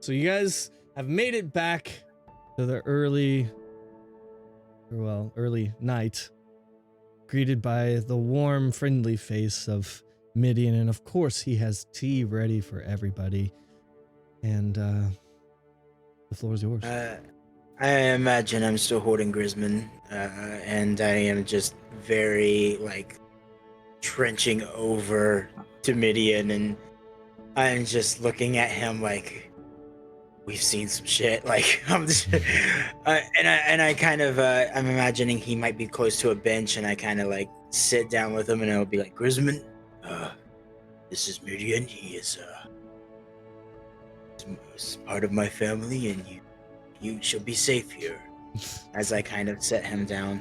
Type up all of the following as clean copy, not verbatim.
So you guys have made it back to the early night, greeted by the warm, friendly face of Midian, and of course he has tea ready for everybody. And the floor is yours. I imagine I'm still holding Grisman, and I am just very, trenching over to Midian, and I'm just looking at him like, we've seen some shit. Like, I'm just, I kind of, I'm imagining he might be close to a bench, and I kind of, sit down with him, and I'll be like, Grisman, this is Midian. He is, part of my family, and you shall be safe here. As I kind of set him down.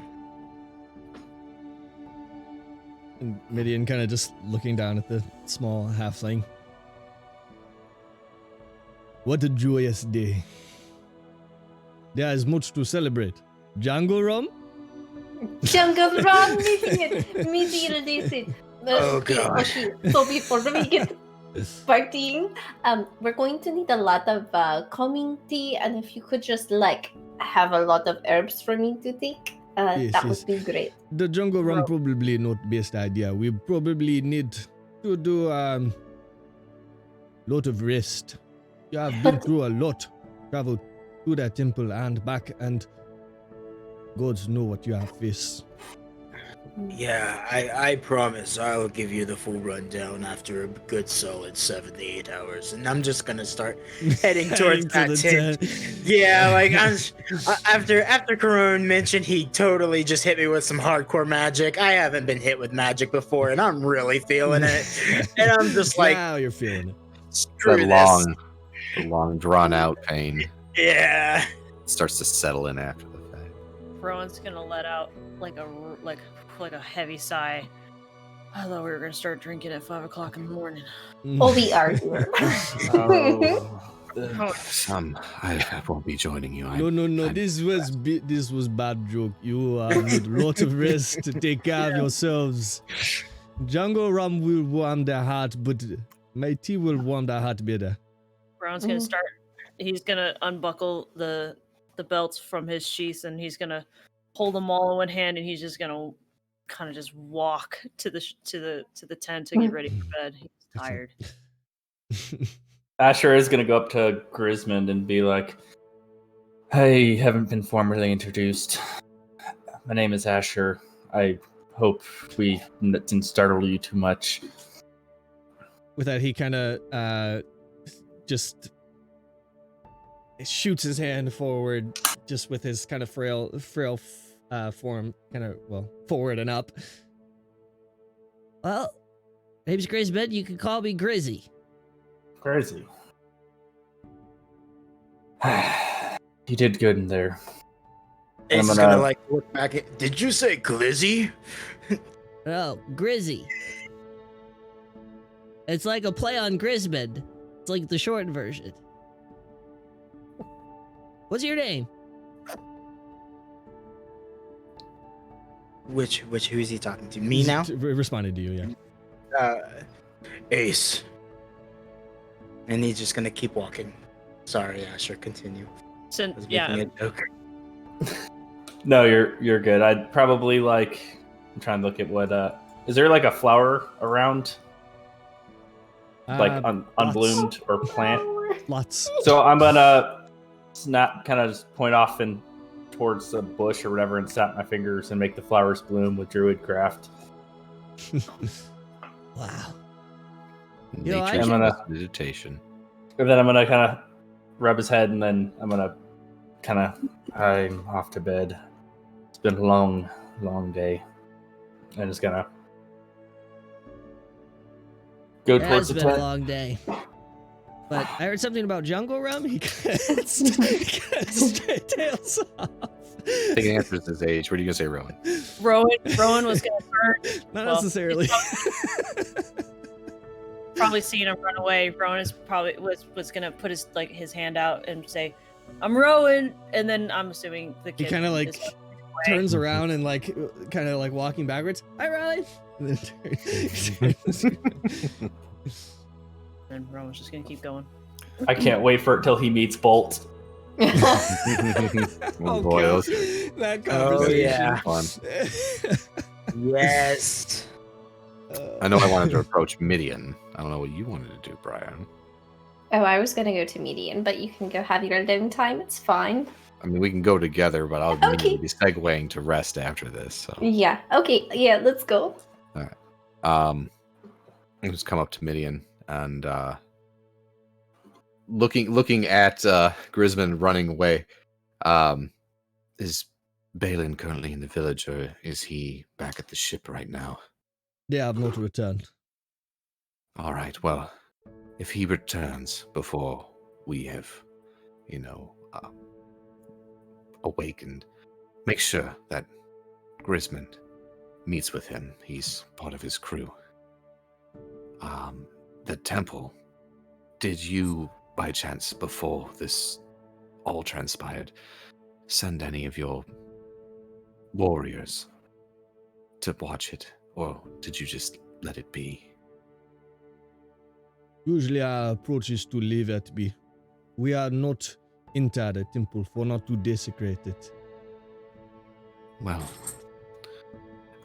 And Midian kind of just looking down at the small halfling. What a joyous day. There is much to celebrate. Jungle rum? Jungle rum, Midian, listen. Oh, God. Okay, so before we get partying, we're going to need a lot of calming tea, and if you could just have a lot of herbs for me to take, that would be great. The jungle rum probably not best idea. We probably need to do lot of rest. You have been through a lot. Traveled to that temple and back, and gods know what you have faced. Yeah, I promise I'll give you the full rundown after a good solid 78 hours, and I'm just gonna start heading towards that tent. Yeah, after Karun mentioned he totally just hit me with some hardcore magic. I haven't been hit with magic before, and I'm really feeling it. And I'm just like, now you're feeling it. Screw the long drawn out pain. Yeah. Starts to settle in after the fact. Rowan's gonna let out like a heavy sigh. I thought we were gonna start drinking at 5 o'clock in the morning. Oh, we are here. I won't be joining you. No. This was bad joke. You need a lot of rest to take care of yourselves. Jungle rum will warm their heart, but my tea will warm their heart better. Brown's gonna start. He's gonna unbuckle the belts from his sheath, and he's gonna hold them all in one hand, and he's just gonna kind of just walk to the tent to get ready for bed. He's tired. Asher is gonna go up to Grismond and be like, "Hey, haven't been formally introduced. My name is Asher. I hope we didn't startle you too much." With that, he kind of just shoots his hand forward, just with his kind of frail form, kind of, forward and up. Well, name's Grisbed. You can call me Grizzy. Grizzy. You did good in there. Ace is gonna look back at. Did you say Glizzy? No, Grizzy. It's like a play on Grisbed. It's like the short version. What's your name? Who is he talking to? Me now? Responded to you, yeah. Ace. And he's just gonna keep walking. Sorry, Asher, continue. So, I was making a joke. No, you're good. I'd probably I'm trying to look at what is there a flower around? Unbloomed or plant? Lots. So I'm gonna snap, kind of just point off and towards the bush or whatever, and snap my fingers and make the flowers bloom with druid craft. Wow. Nature's meditation. And then I'm gonna kind of rub his head, and then I'm gonna I'm off to bed. It's been a long day. And just gonna go towards the tent. It's been a long day. But I heard something about jungle rum. He straight tails off. Taking answers his age. What are you gonna say, Rowan? Rowan was gonna turn. Not necessarily. Probably seeing him run away. Rowan is probably was gonna put his hand out and say, "I'm Rowan," and then I'm assuming the kid. He kind of turns around and kind of walking backwards. Hi, Rowan. And then and Rowan's just gonna keep going. I can't wait for it till he meets Bolt. Oh boy, God. those That Oh, conversation. yeah. fun. Yes. I know I wanted to approach Midian. I don't know what you wanted to do, Brian. Oh, I was gonna go to Median, but you can go have your alone time. It's fine. I mean, we can go together, but I'll Okay. immediately be segueing to rest after this. So, Yeah. Okay. Yeah. Let's go. I'll just come up to Midian and looking at Grisman running away. Is Balin currently in the village, or is he back at the ship right now? They have not returned. All right. Well, if he returns before we have, awakened, make sure that Grisman meets with him. He's part of his crew. The temple. Did you, by chance, before this all transpired, send any of your warriors to watch it, or did you just let it be? Usually our approach is to leave it be. We are not enter the temple for not to desecrate it. Well,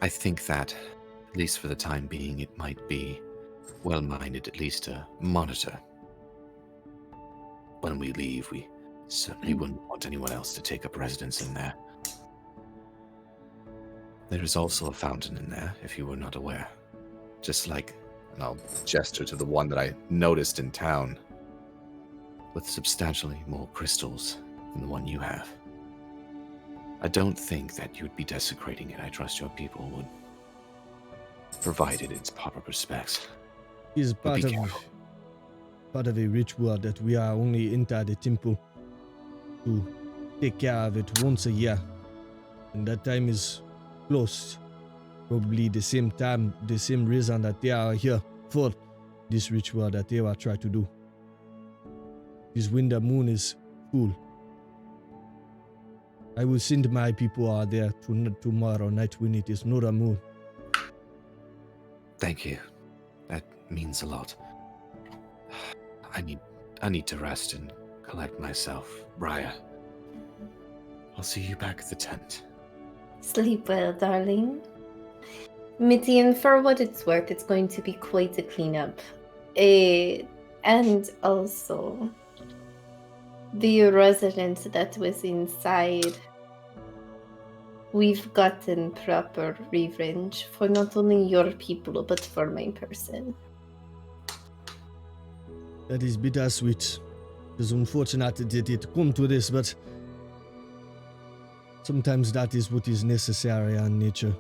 I think that, at least for the time being, it might be well-minded at least to monitor. When we leave, we certainly wouldn't want anyone else to take up residence in there. There is also a fountain in there, if you were not aware. Just like, and I'll gesture to the one that I noticed in town, with substantially more crystals than the one you have. I don't think that you'd be desecrating it. I trust your people would provide it its proper respects. It is But be part careful. of a ritual that we are only enter the temple to take care of it once a year. And that time is close. Probably the same time, the same reason that they are here for this ritual that they will try to do. Is when the moon is full. I will send my people out there tomorrow night when it is not a moon. Thank you. That means a lot. I need to rest and collect myself. Raya, I'll see you back at the tent. Sleep well, darling. Midian, for what it's worth, it's going to be quite a cleanup. And also, the resident that was inside, we've gotten proper revenge for not only your people, but for my person. That is bittersweet. It is unfortunate that it come to this, but sometimes that is what is necessary in nature.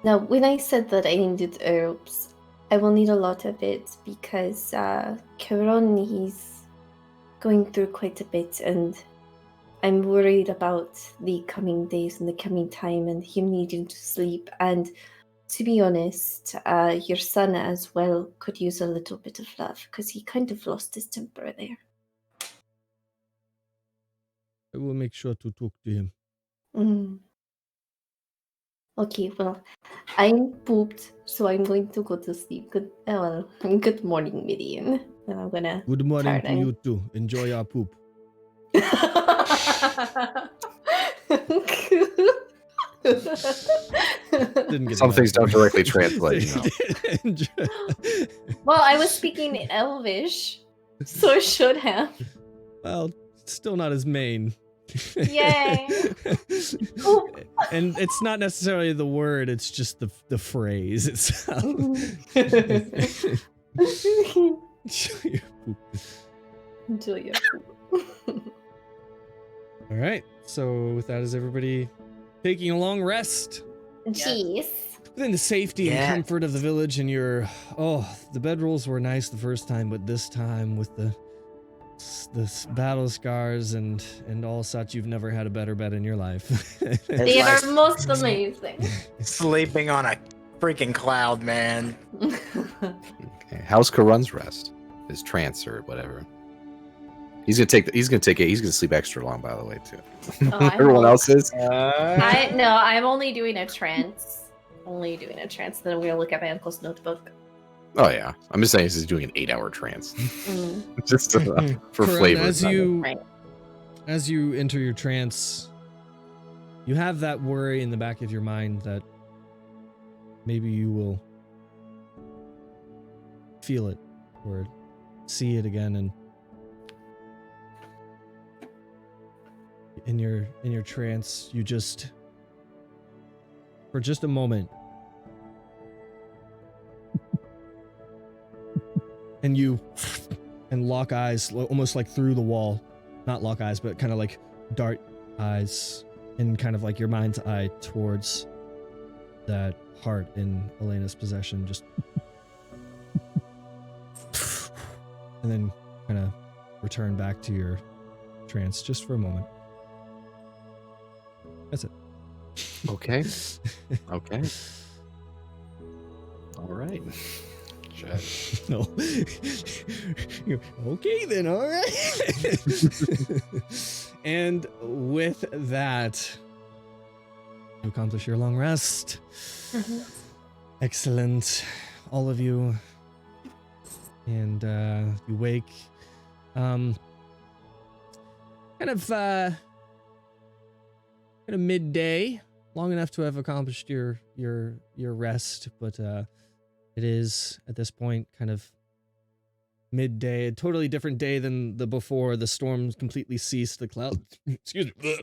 Now, when I said that I needed herbs, I will need a lot of it because Chiron, he's going through quite a bit, and I'm worried about the coming days and the coming time and him needing to sleep. And to be honest, your son as well could use a little bit of love because he kind of lost his temper there. I will make sure to talk to him. Okay, well, I'm pooped, so I'm going to go to sleep. Good morning, Midian. And I'm gonna. Good morning to turn you too. Enjoy your poop. Didn't get Some it things out. don't directly translate, you know. Well, I was speaking in Elvish, so I should have. Well, still not as main. Yay! Poop. And it's not necessarily the word, it's just the phrase itself. Enjoy your poop. Enjoy your poop. All right. So with that, is everybody taking a long rest Jeez. within the safety Yeah. and comfort of the village? And the bedrolls were nice the first time, but this time with the battle scars and all such, you've never had a better bed in your life. They It's are like most amazing. sleeping on a freaking cloud, man. Okay. How's Karun's rest? His trance or whatever. He's gonna sleep extra long, by the way, too. Oh, I Everyone hope. else is. I'm only doing a trance. Then I'm gonna look at my uncle's notebook. Oh yeah, I'm just saying he's doing an 8-hour trance, Mm. just for Karan, flavor. as you enter your trance, you have that worry in the back of your mind that maybe you will feel it or see it again, and in your trance, you just, for just a moment, and you lock eyes, almost like through the wall, not lock eyes, but kind of like dart eyes, and kind of like your mind's eye towards that heart in Elena's possession, just, and then kind of return back to your trance just for a moment. That's it. Okay. Okay. All right. No. Okay then, all right. And with that, you accomplish your long rest. Mhm. Excellent, all of you. And you wake kind of midday, long enough to have accomplished your rest, but it is at this point kind of midday, a totally different day than the before. The storm completely ceased. The clouds, excuse me,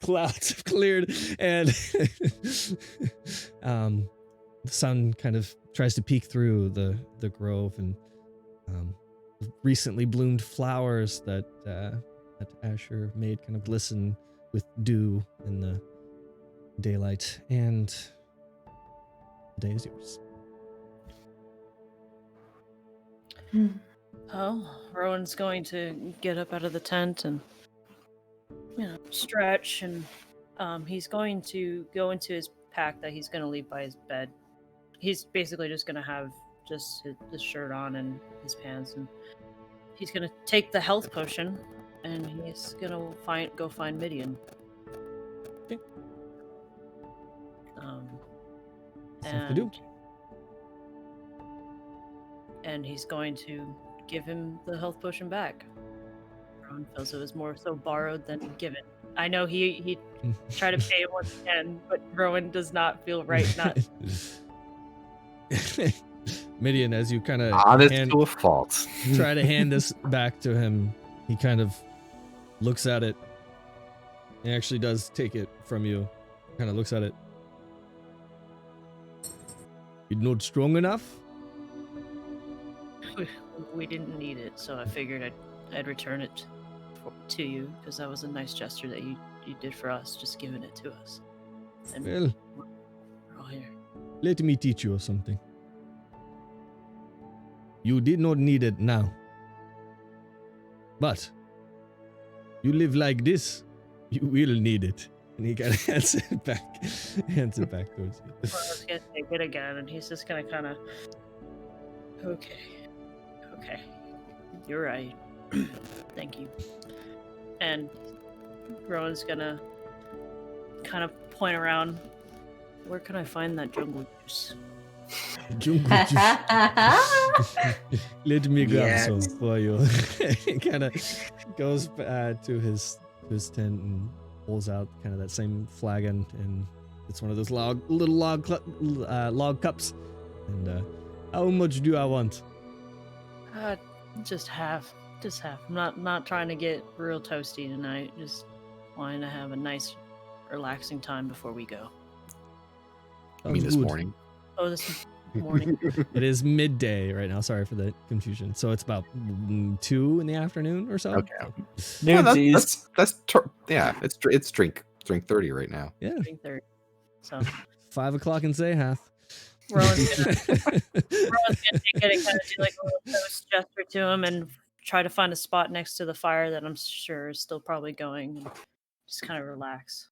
clouds have cleared, and the sun kind of tries to peek through the grove, and recently bloomed flowers that Asher made kind of glisten with dew in the daylight, and the day is yours. Oh, Rowan's going to get up out of the tent and, stretch, and he's going to go into his pack that he's going to leave by his bed. He's basically just going to have just his shirt on and his pants, and he's going to take the health potion, and he's going to go find Midian. Okay. Stuff to do. And he's going to give him the health potion back. Rowan feels it was more so borrowed than given. I know he tried to pay it once again, but Rowan does not feel right. Not Midian, as you kind of honest to a fault, try to hand this back to him, he kind of looks at it. He actually does take it from you. Kind of looks at it. You're not strong enough? we didn't need it, so I figured I'd return it to you because that was a nice gesture that you did for us, just giving it to us. And Well, we're all here. let me teach you something. You did not need it now. But you live like this, you will need it. And he kind of hands it back towards you. I was gonna take it again, and he's just gonna kind of, okay, you're right. Thank you. And Rowan's gonna kind of point around. Where can I find that jungle juice? Jungle juice. Let me grab some for you. He kind of goes to his tent and pulls out kind of that same flagon, and it's one of those little log cups. And how much do I want? Just half. I'm not trying to get real toasty tonight. Just wanting to have a nice, relaxing time before we go. I mean, this morning. Oh, this morning. It is midday right now. Sorry for the confusion. So it's about 2 in the afternoon or so. Okay. Noonsies. It's drink 30 right now. Yeah. Drink 30. So 5 o'clock in Sayhath. Rowan's gonna take it and kind of do like a little toast gesture to him and try to find a spot next to the fire that I'm sure is still probably going, and just kind of relax.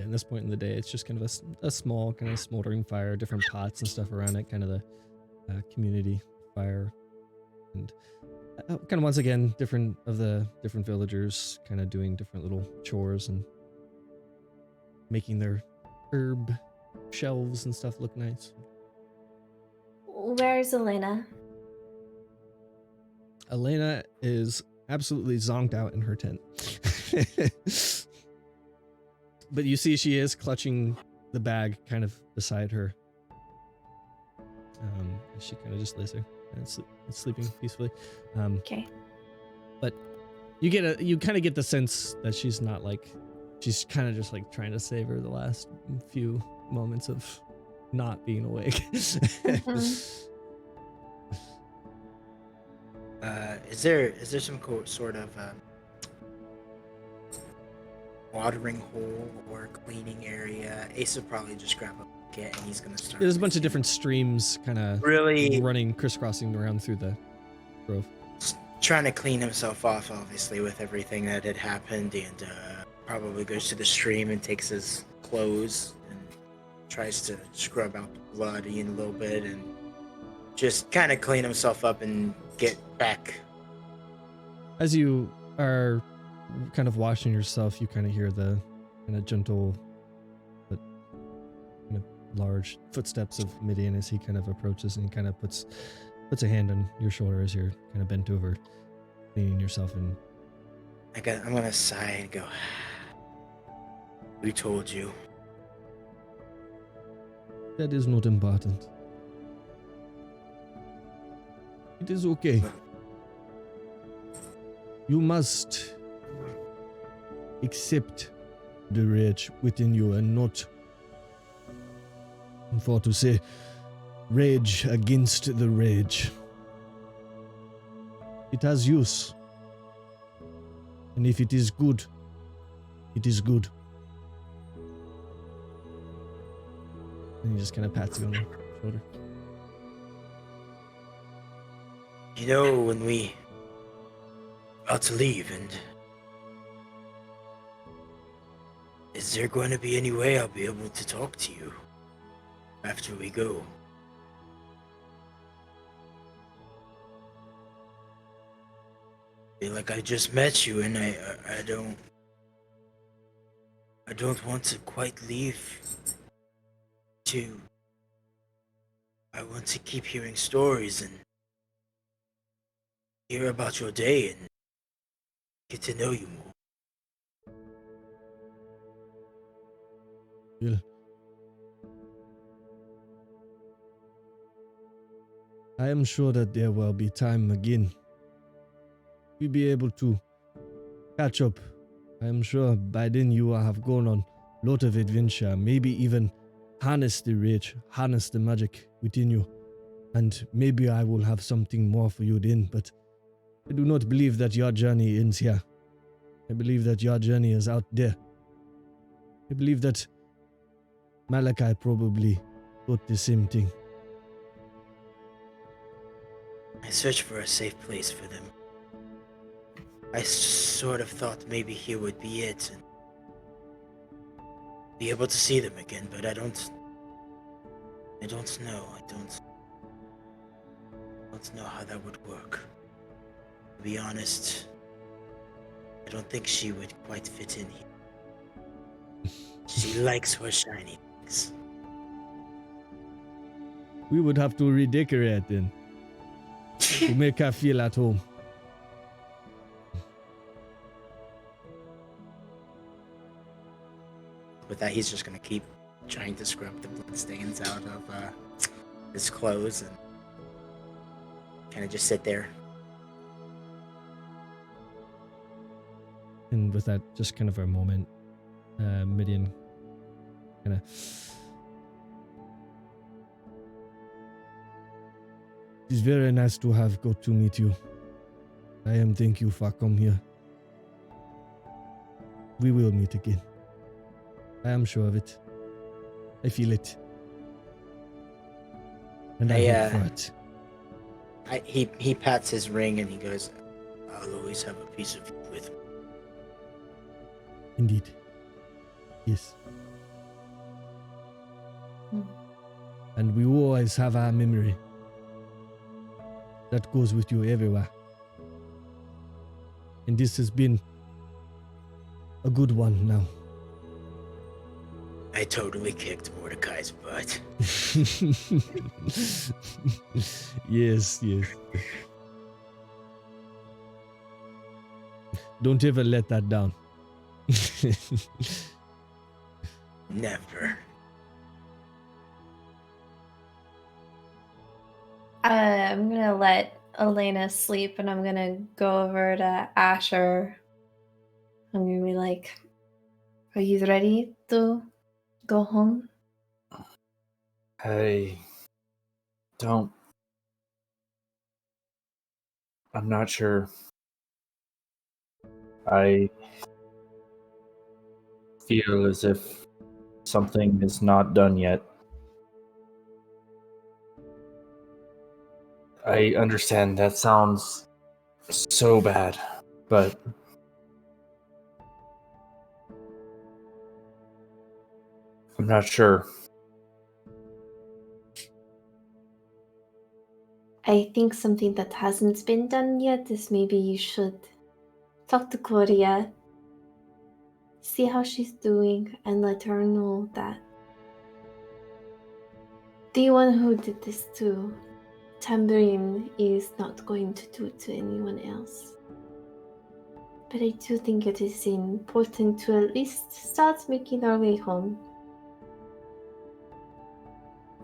At this point in the day, it's just kind of a small kind of smoldering fire, different pots and stuff around it, kind of the community fire, and kind of once again different villagers kind of doing different little chores and making their herb shelves and stuff look nice. Where's Elena? Elena is absolutely zonked out in her tent. But you see she is clutching the bag kind of beside her. She kind of just lays there and sleeping peacefully. Okay. But you kind of get the sense that she's not like, she's kind of just like trying to savor the last few moments of not being awake. Is there some sort of watering hole or cleaning area? Ace will probably just grab a bucket and he's gonna start. There's a bunch of different streams kind of really running, crisscrossing around through the grove. trying to clean himself off, obviously, with everything that had happened, and probably goes to the stream and takes his clothes and tries to scrub out the blood in a little bit and just kind of clean himself up and get back. As you are kind of washing yourself, you kind of hear the kind of gentle but kind of large footsteps of Midian as he kind of approaches and kind of puts a hand on your shoulder as you're kind of bent over, cleaning yourself. And I'm gonna sigh and go, "We told you." That is not important. It is okay. You must accept the rage within you and not, for to say, rage against the rage. It has use. And if it is good, it is good. And he just kind of pats you on the shoulder. You know, when we about to leave, and is there going to be any way I'll be able to talk to you after we go? Feel like I just met you, and I don't want to quite leave. I want to keep hearing stories and hear about your day and get to know you more. Well, I am sure that there will be time again. We'll be able to catch up. I am sure by then you will have gone on a lot of adventure, maybe even harness the rage, harness the magic within you. And maybe I will have something more for you then, but I do not believe that your journey ends here. I believe that your journey is out there. I believe that Malachi probably thought the same thing. I searched for a safe place for them. I sort of thought maybe here would be it and be able to see them again, but I don't know. I don't know how that would work. To be honest, I don't think she would quite fit in here. She likes her shiny things. We would have to redecorate then to make her feel at home. With that, he's just gonna keep trying to scrub the bloodstains out of his clothes and kind of just sit there. And with that, just kind of a moment, Midian kind of... It's very nice to have got to meet you. Thank you for coming here. We will meet again. I am sure of it. I feel it. And I hope for it. He pats his ring and he goes, "I'll always have a piece of you with me." Indeed. Yes. And we will always have our memory. That goes with you everywhere. And this has been a good one now. I totally kicked Mordecai's butt. Yes. Don't ever let that down. Never. I'm gonna let Elena sleep, and I'm gonna go over to Asher. I'm gonna be like, "Are you ready to go home?" I don't. I'm not sure. I feel as if something is not done yet. I understand that sounds so bad, but I'm not sure. I think something that hasn't been done yet is maybe you should talk to Gloria, see how she's doing, and let her know that the one who did this to Tambourine is not going to do it to anyone else. But I do think it is important to at least start making our way home.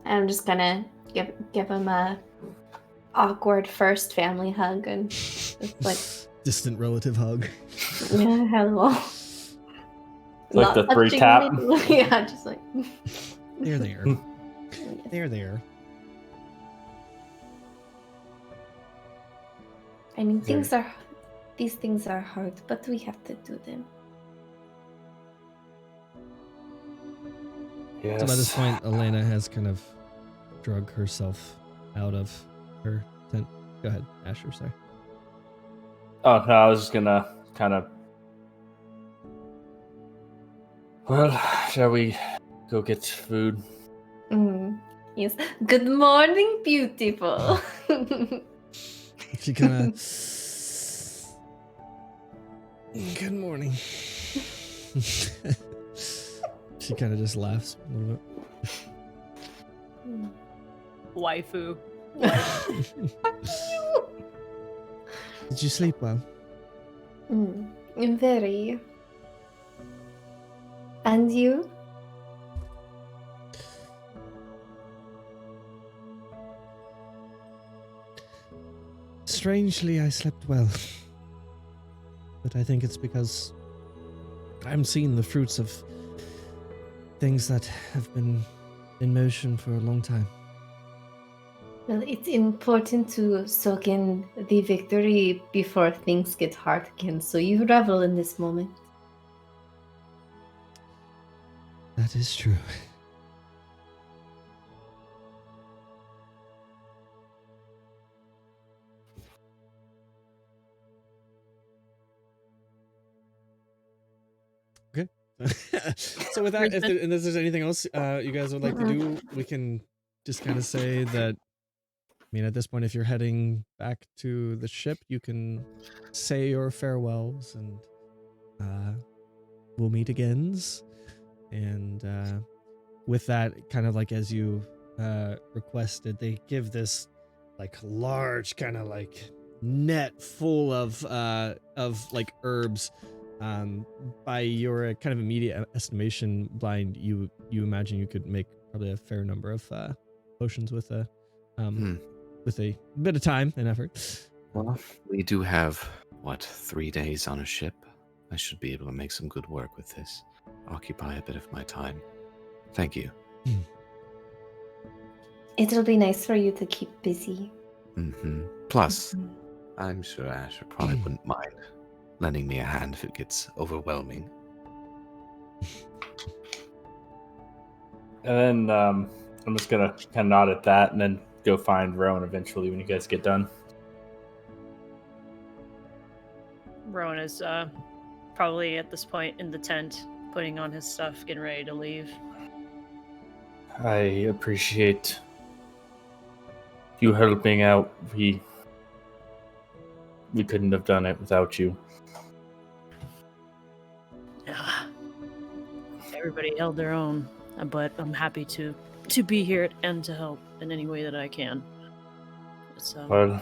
I'm just gonna give him a awkward first family hug, and it's like distant relative hug. yeah, hello. Like the three touching tap. me. Yeah, just like They're there. Yes. They're there. I mean, these things are hard, but we have to do them. Yes. So by this point, Elena has kind of drug herself out of her tent. Go ahead, Asher, sorry. Oh no, I was just gonna kind of. Well, shall we go get food? Yes. Good morning, beautiful. She kind of. Good morning. She kind of just laughs a little Waifu. bit. Did you sleep well? Very. And you? Strangely, I slept well. But I think it's because I'm seeing the fruits of things that have been in motion for a long time. Well, it's important to soak in the victory before things get hard again, so you revel in this moment. That is true. Okay. So with that, if there's anything else you guys would like to do, we can just kind of say that, I mean, at this point, if you're heading back to the ship, you can say your farewells and we'll meet again. And with that, kind of like as you requested, they give this like large kind of like net full of like herbs. By your kind of immediate estimation, Blind, you imagine you could make probably a fair number of potions with a bit of time and effort. Well, we do have, 3 days on a ship? I should be able to make some good work with this. Occupy a bit of my time. Thank you. It'll be nice for you to keep busy. Plus, I'm sure Asher probably wouldn't mind lending me a hand if it gets overwhelming. And then I'm just gonna kind of nod at that, and then go find Rowan eventually when you guys get done. Rowan is probably at this point in the tent, putting on his stuff, getting ready to leave. I appreciate you helping out. We couldn't have done it without you. Everybody held their own. but I'm happy to be here and to help in any way that I can. So, Well,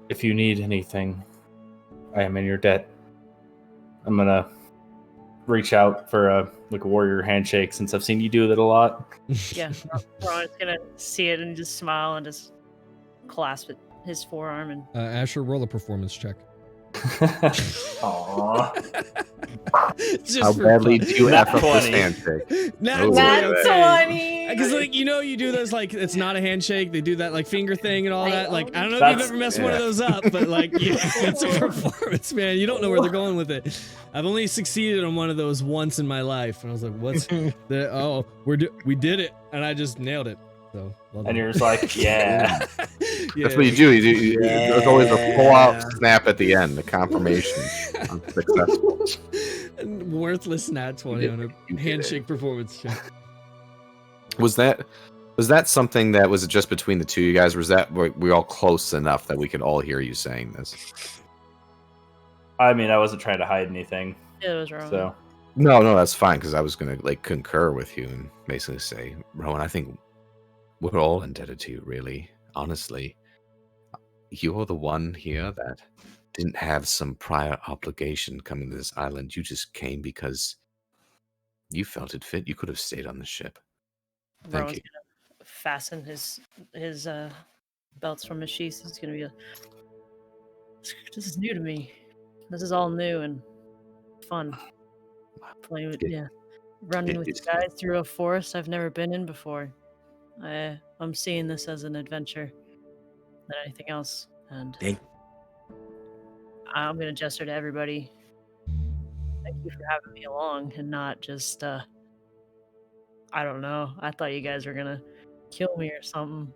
if you need anything, I am in your debt. I'm gonna reach out for a warrior handshake since I've seen you do that a lot. yeah, Ron's gonna see it and just smile and just clasp his forearm and Asher, roll a performance check. Aww. Just How for badly fun. do you Nat F up this 20. handshake? Not Oh. That's 20. Because, like, you know, you do those, like, it's not a handshake. They do that, like, finger thing and all I that. know. Like, I don't know if That's- you've ever messed one of yeah. those up, but, like, it's a performance, man. You don't know where they're going with it. I've only succeeded on one of those once in my life. And I was like, what's the, oh, we did it. And I just nailed it. So, well done. And you're just like, yeah. Yeah. That's what you do. There's always a pull-out snap at the end, the confirmation of success. And worthless nat 20 on You a did handshake it. performance check. Was that something that was just between the two of you guys? Or was that were we all close enough that we could all hear you saying this? I mean, I wasn't trying to hide anything, it was wrong. so No, that's fine because I was gonna like concur with you and basically say, Rowan, I think we're all indebted to you, really. Honestly, you're the one here that didn't have some prior obligation coming to this island. You just came because you felt it fit. You could have stayed on the ship. Thank Rowan's you. gonna fasten his belts from his sheath. He's gonna be this is new to me. This is all new and fun. Playing with running with you guys through a forest I've never been in before. I'm seeing this as an adventure than anything else, and Thank- I'm gonna gesture to everybody. Thank you for having me along and not just I don't know. I thought you guys were gonna kill me or something.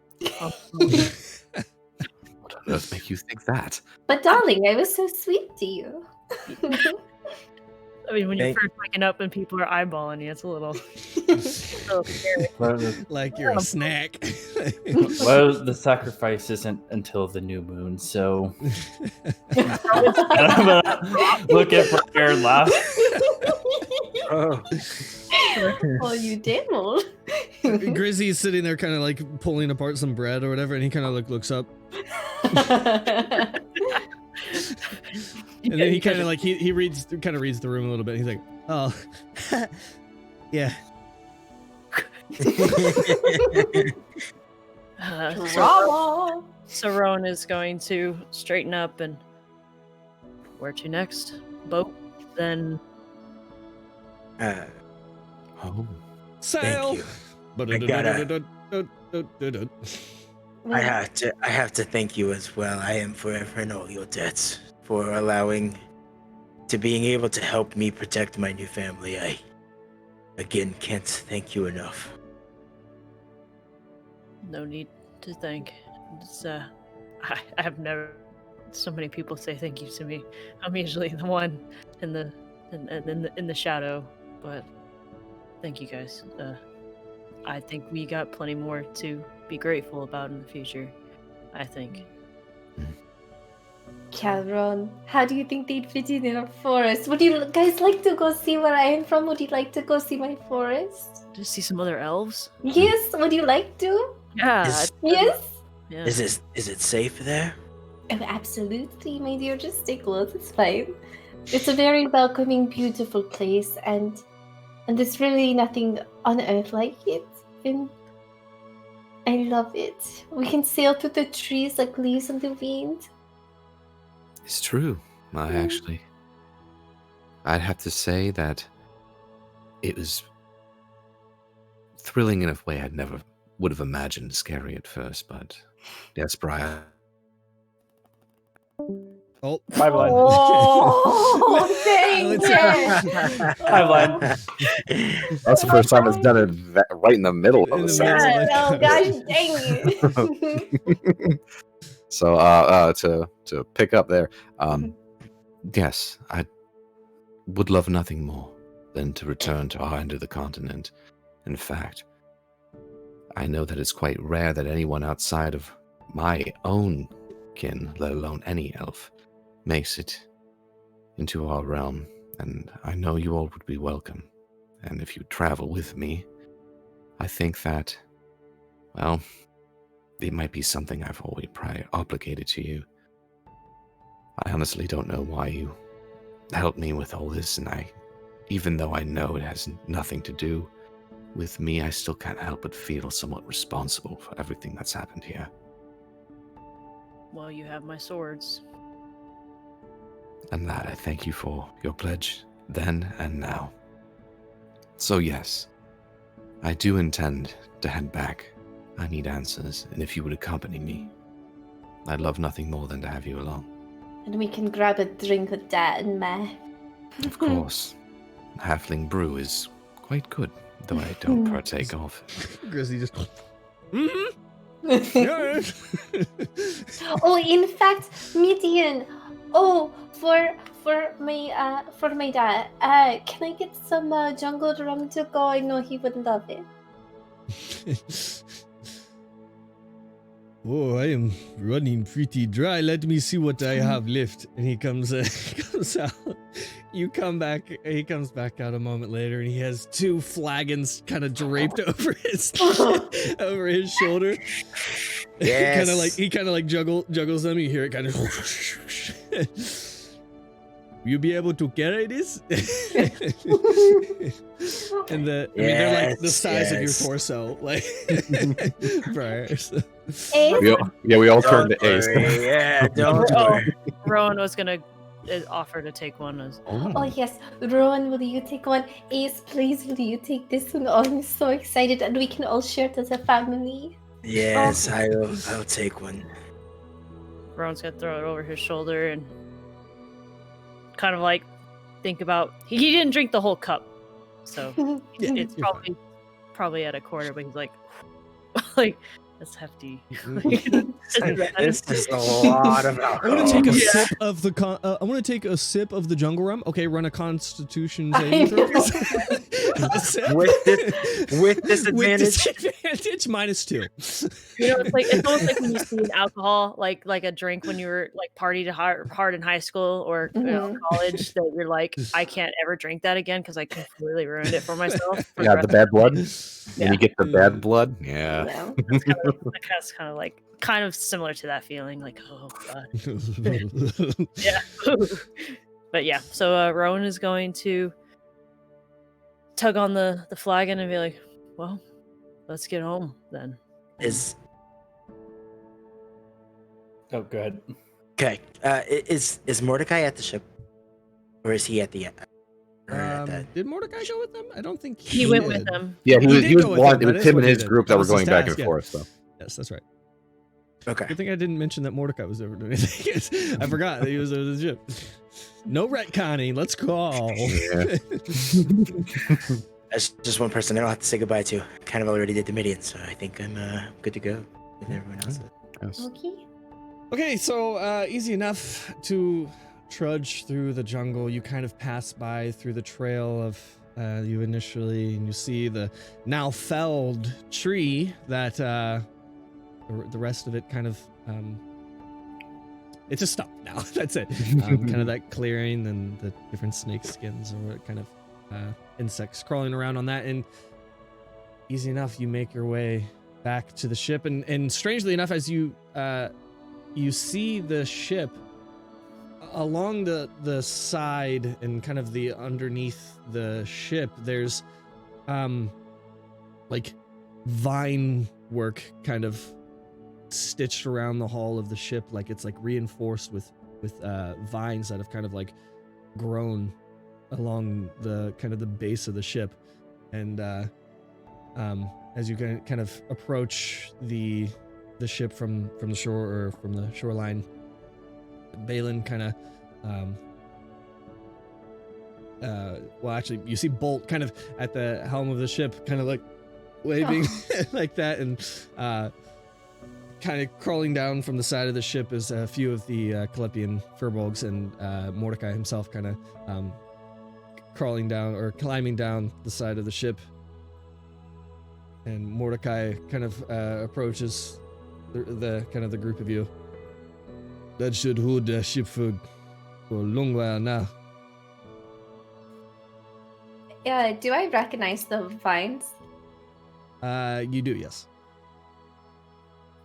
What on earth make you think that? But darling, I was so sweet to you. I mean, when you're Thank- first waking up and people are eyeballing you, it's a little scary. Like you're a snack. well, the sacrifice isn't until the new moon, so and I'm gonna look at Briar and laugh. Oh. Oh, you devil. Grizzy's sitting there kind of like pulling apart some bread or whatever, and he kind of like looks up. And then he kind of like he reads the room a little bit. He's like, oh, yeah. Drama. So Rowan is going to straighten up and where to next? Boat, then Oh, Sail. you. I have to thank you as well. I am forever in all your debts for being able to help me protect my new family. I again can't thank you enough. no need to thank. It's, I have never. So many people say thank you to me. I'm usually the one in the shadow, but thank you guys. I think we got plenty more to be grateful about in the future. I think. Calron, how do you think they'd fit in a forest? Would you guys like to go see where I am from? Would you like to go see my forest? Just see some other elves. Yes, would you like to? Yeah. Is- Yes? Yeah. Is it safe there? Oh, absolutely, my dear. Just stay close. It's fine. It's a very welcoming, beautiful place, and there's really nothing on earth like it. And I love it. We can sail through the trees like leaves on the wind. it's true. I'd have to say that it was thrilling in a way I'd never would have imagined. Scary at first, but yes, Brian. Oh, Pipeline. Oh, dang Let's- it! Pipeline. That's the first time it's done it right in the middle of In the the sentence. middle. Oh gosh, dang it! So to pick up there, yes, I would love nothing more than to return to our end of the continent. In fact, I know that it's quite rare that anyone outside of my own kin, let alone any elf, makes it into our realm, and I know you all would be welcome. and if you travel with me, I think that, well, it might be something I've always obligated to you. I honestly don't know why you helped me with all this, and even though I know it has nothing to do with me, I still can't help but feel somewhat responsible for everything that's happened here. Well, you have my swords. And that I thank you for your pledge then and now. So yes, I do intend to head back. I need answers, and if you would accompany me, I'd love nothing more than to have you along. And we can grab a drink with Dad and me. Of course, halfling brew is quite good, though I don't partake of. Grizzly just. Yeah. Oh, in fact, Midian. Oh, for my dad. Can I get some jungle rum to go? I know he would love it. Oh, I am running pretty dry. Let me see what I have left. And he comes out. You come back. He comes back out a moment later, and he has 2 flagons kind of draped over his shoulder. Yes. He kind of like juggles them. You hear it kind of. You be able to carry this? And they're like the size of your torso, like. Ace? We all turned to Ace. Yeah, don't Oh, worry. Rowan was gonna offer to take one. Oh yes, Rowan, will you take one? Ace, please, will you take this one? Oh, I'm so excited, and we can all share it as a family. Yes, I'll take one. Rowan's gonna throw it over his shoulder and kind of like think about. He didn't drink the whole cup, so it's probably at a quarter. But he's like, that's hefty. This is a lot of alcohol. I'm gonna take a sip of the. I'm gonna take a sip of the jungle rum. Okay, run a Constitution saving throw. With disadvantage. Disadvantage -2. It's almost like when you see an alcohol, like a drink when you were like partied hard in high school or college, that you're like, I can't ever drink that again because I completely ruined it for myself. Yeah, the bad blood. Yeah. When you get the bad blood, yeah. That's kind of similar to that feeling, like, oh god. Yeah. But yeah, so Rowan is going to tug on the flagon and be like, well, let's get home then. Oh, go ahead. Okay. Is Mordecai at the ship, or is he at the? Did Mordecai go with them? I don't think he went with them. Yeah, he was did go with one. them. It That was is him what and he his did. group That that were was his going back task, and yeah. forth. So Yes, that's right. Okay. Good thing I didn't mention that Mordecai was ever doing anything. I forgot that he was over the ship. No retconning. Let's call. Yeah. That's just one person I don't have to say goodbye to. Kind of already did the Midian, so I think I'm good to go with everyone else. Yes. Okay. Okay, so easy enough to trudge through the jungle. You kind of pass by through the trail of you initially, and you see the now felled tree that the rest of it kind of it's just stopped now. That's it. Kind of that clearing and the different snake skins or kind of insects crawling around on that, and easy enough you make your way back to the ship, and strangely enough, as you see the ship along the side and kind of the underneath the ship, there's like vine work kind of stitched around the hull of the ship, like it's like reinforced with vines that have kind of like grown along the kind of the base of the ship. And as you kind of approach the ship from the shore or from the shoreline, Balin kind of well, actually you see Bolt kind of at the helm of the ship kind of like waving like that, and kind of crawling down from the side of the ship is a few of the Calepian furbolgs, and Mordecai himself kind of crawling down or climbing down the side of the ship. And Mordecai kind of approaches the kind of the group of you. That should hold the ship for a long while now. Yeah, do I recognize the vines? You do, yes.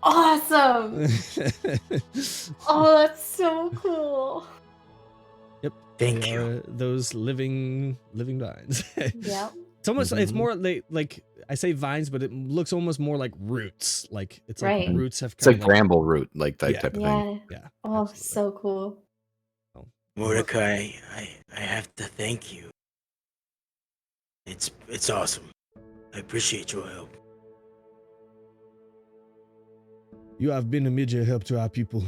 Awesome! Oh, that's so cool. Yep. Thank they you. are those living vines. Yeah. It's almost it's Mhm. more like I say vines, but it looks almost more like roots. Like it's like Right. roots have It's kind like of like bramble root, like that Yeah. type of thing. Yeah. yeah. Oh, Absolutely. so cool. Mordecai, I have to thank you. It's awesome. I appreciate your help. You have been a major help to our people.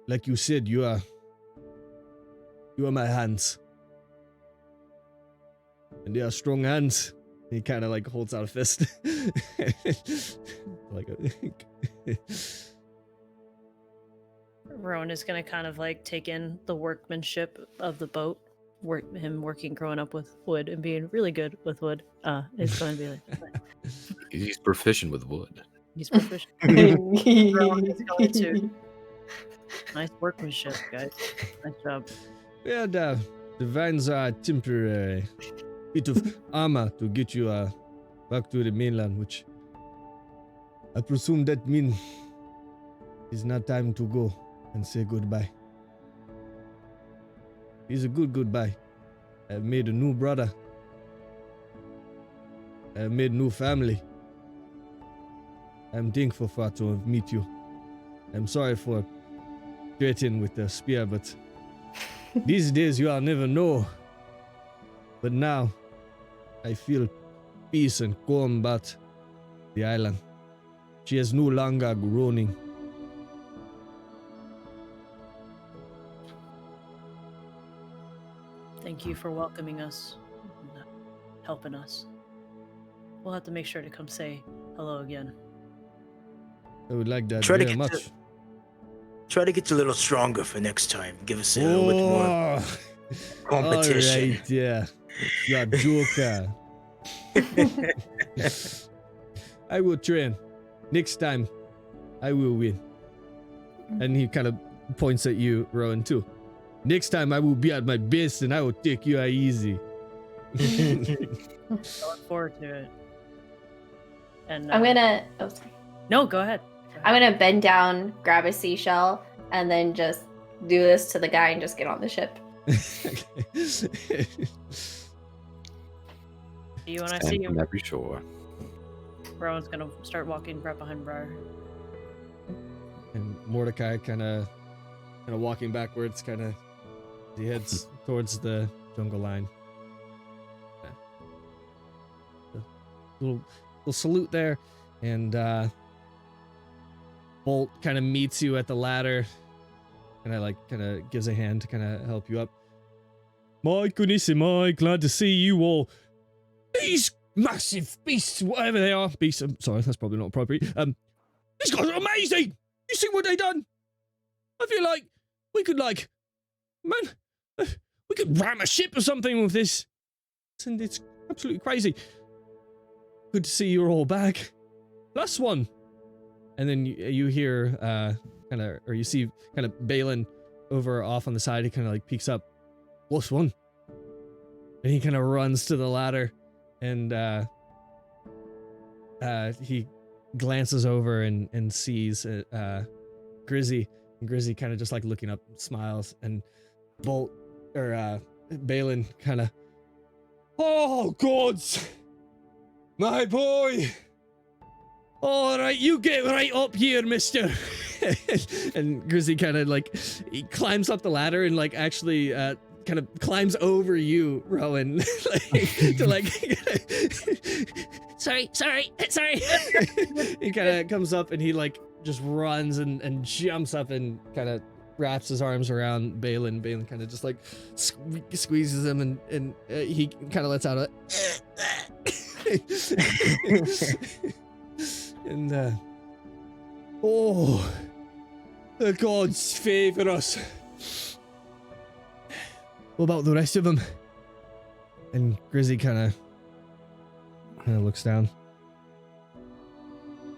Like you said, you are my hands. And they are strong hands. He kind of like holds out a fist. like Rowan is gonna kind of like take in the workmanship of the boat. Him working, growing up with wood and being really good with wood. Is going to be like He's proficient with wood. he's proficient. Rowan is going to nice workmanship, guys. Nice job. Yeah, the vines are temporary. Bit of armor to get you back to the mainland, which I presume that means it's not time to go and say goodbye. It's a good goodbye. I've made a new brother. I've made new family. I'm thankful for to meet you. I'm sorry for threatening with the spear, but these days you'll never know. But now, I feel peace and calm about the island. She is no longer groaning. Thank you for welcoming us, and helping us. We'll have to make sure to come say hello again. I would like that Try to very get much. Try to get a little stronger for next time. Give us a little bit more competition. All right, yeah. You are joker. I will train. Next time, I will win. And he kind of points at you, Rowan, too. Next time, I will be at my best and I will take you easy. Look forward to it. And I'm gonna. Oh, sorry. No, go ahead. I'm gonna bend down, grab a seashell, and then just do this to the guy and just get on the ship. Okay. See you when I Stand see from you. every shore. Rowan's gonna start walking right behind Briar. And Mordecai kind of walking backwards, he heads towards the jungle line. Yeah. Little salute there, and Bolt kind of meets you at the ladder, and gives a hand to kind of help you up. My goodness, am I glad to see you all. These massive beasts, whatever they are, beasts. I'm sorry, that's probably not appropriate. These guys are amazing. You see what they done? I feel like we could we could ram a ship or something with this. And it's absolutely crazy. Good to see you're all back. Last one. And then you hear you see kind of Balin over off on the side. He kind of like peeks up. Last one. And he kind of runs to the ladder, and he glances over and sees Grizzy. And Grizzy kind of just like looking up, smiles, and Balin kind of, oh gods, my boy. All right, you get right up here, mister. And Grizzy kind of like, he climbs up the ladder and like actually kind of climbs over you, Rowan. Sorry. He kind of comes up and he like just runs and jumps up and kind of wraps his arms around Balin. Balin kind of just like squeezes him and he kind of lets out a and oh, the gods favor us. What about the rest of them? And Grizzy kind of looks down.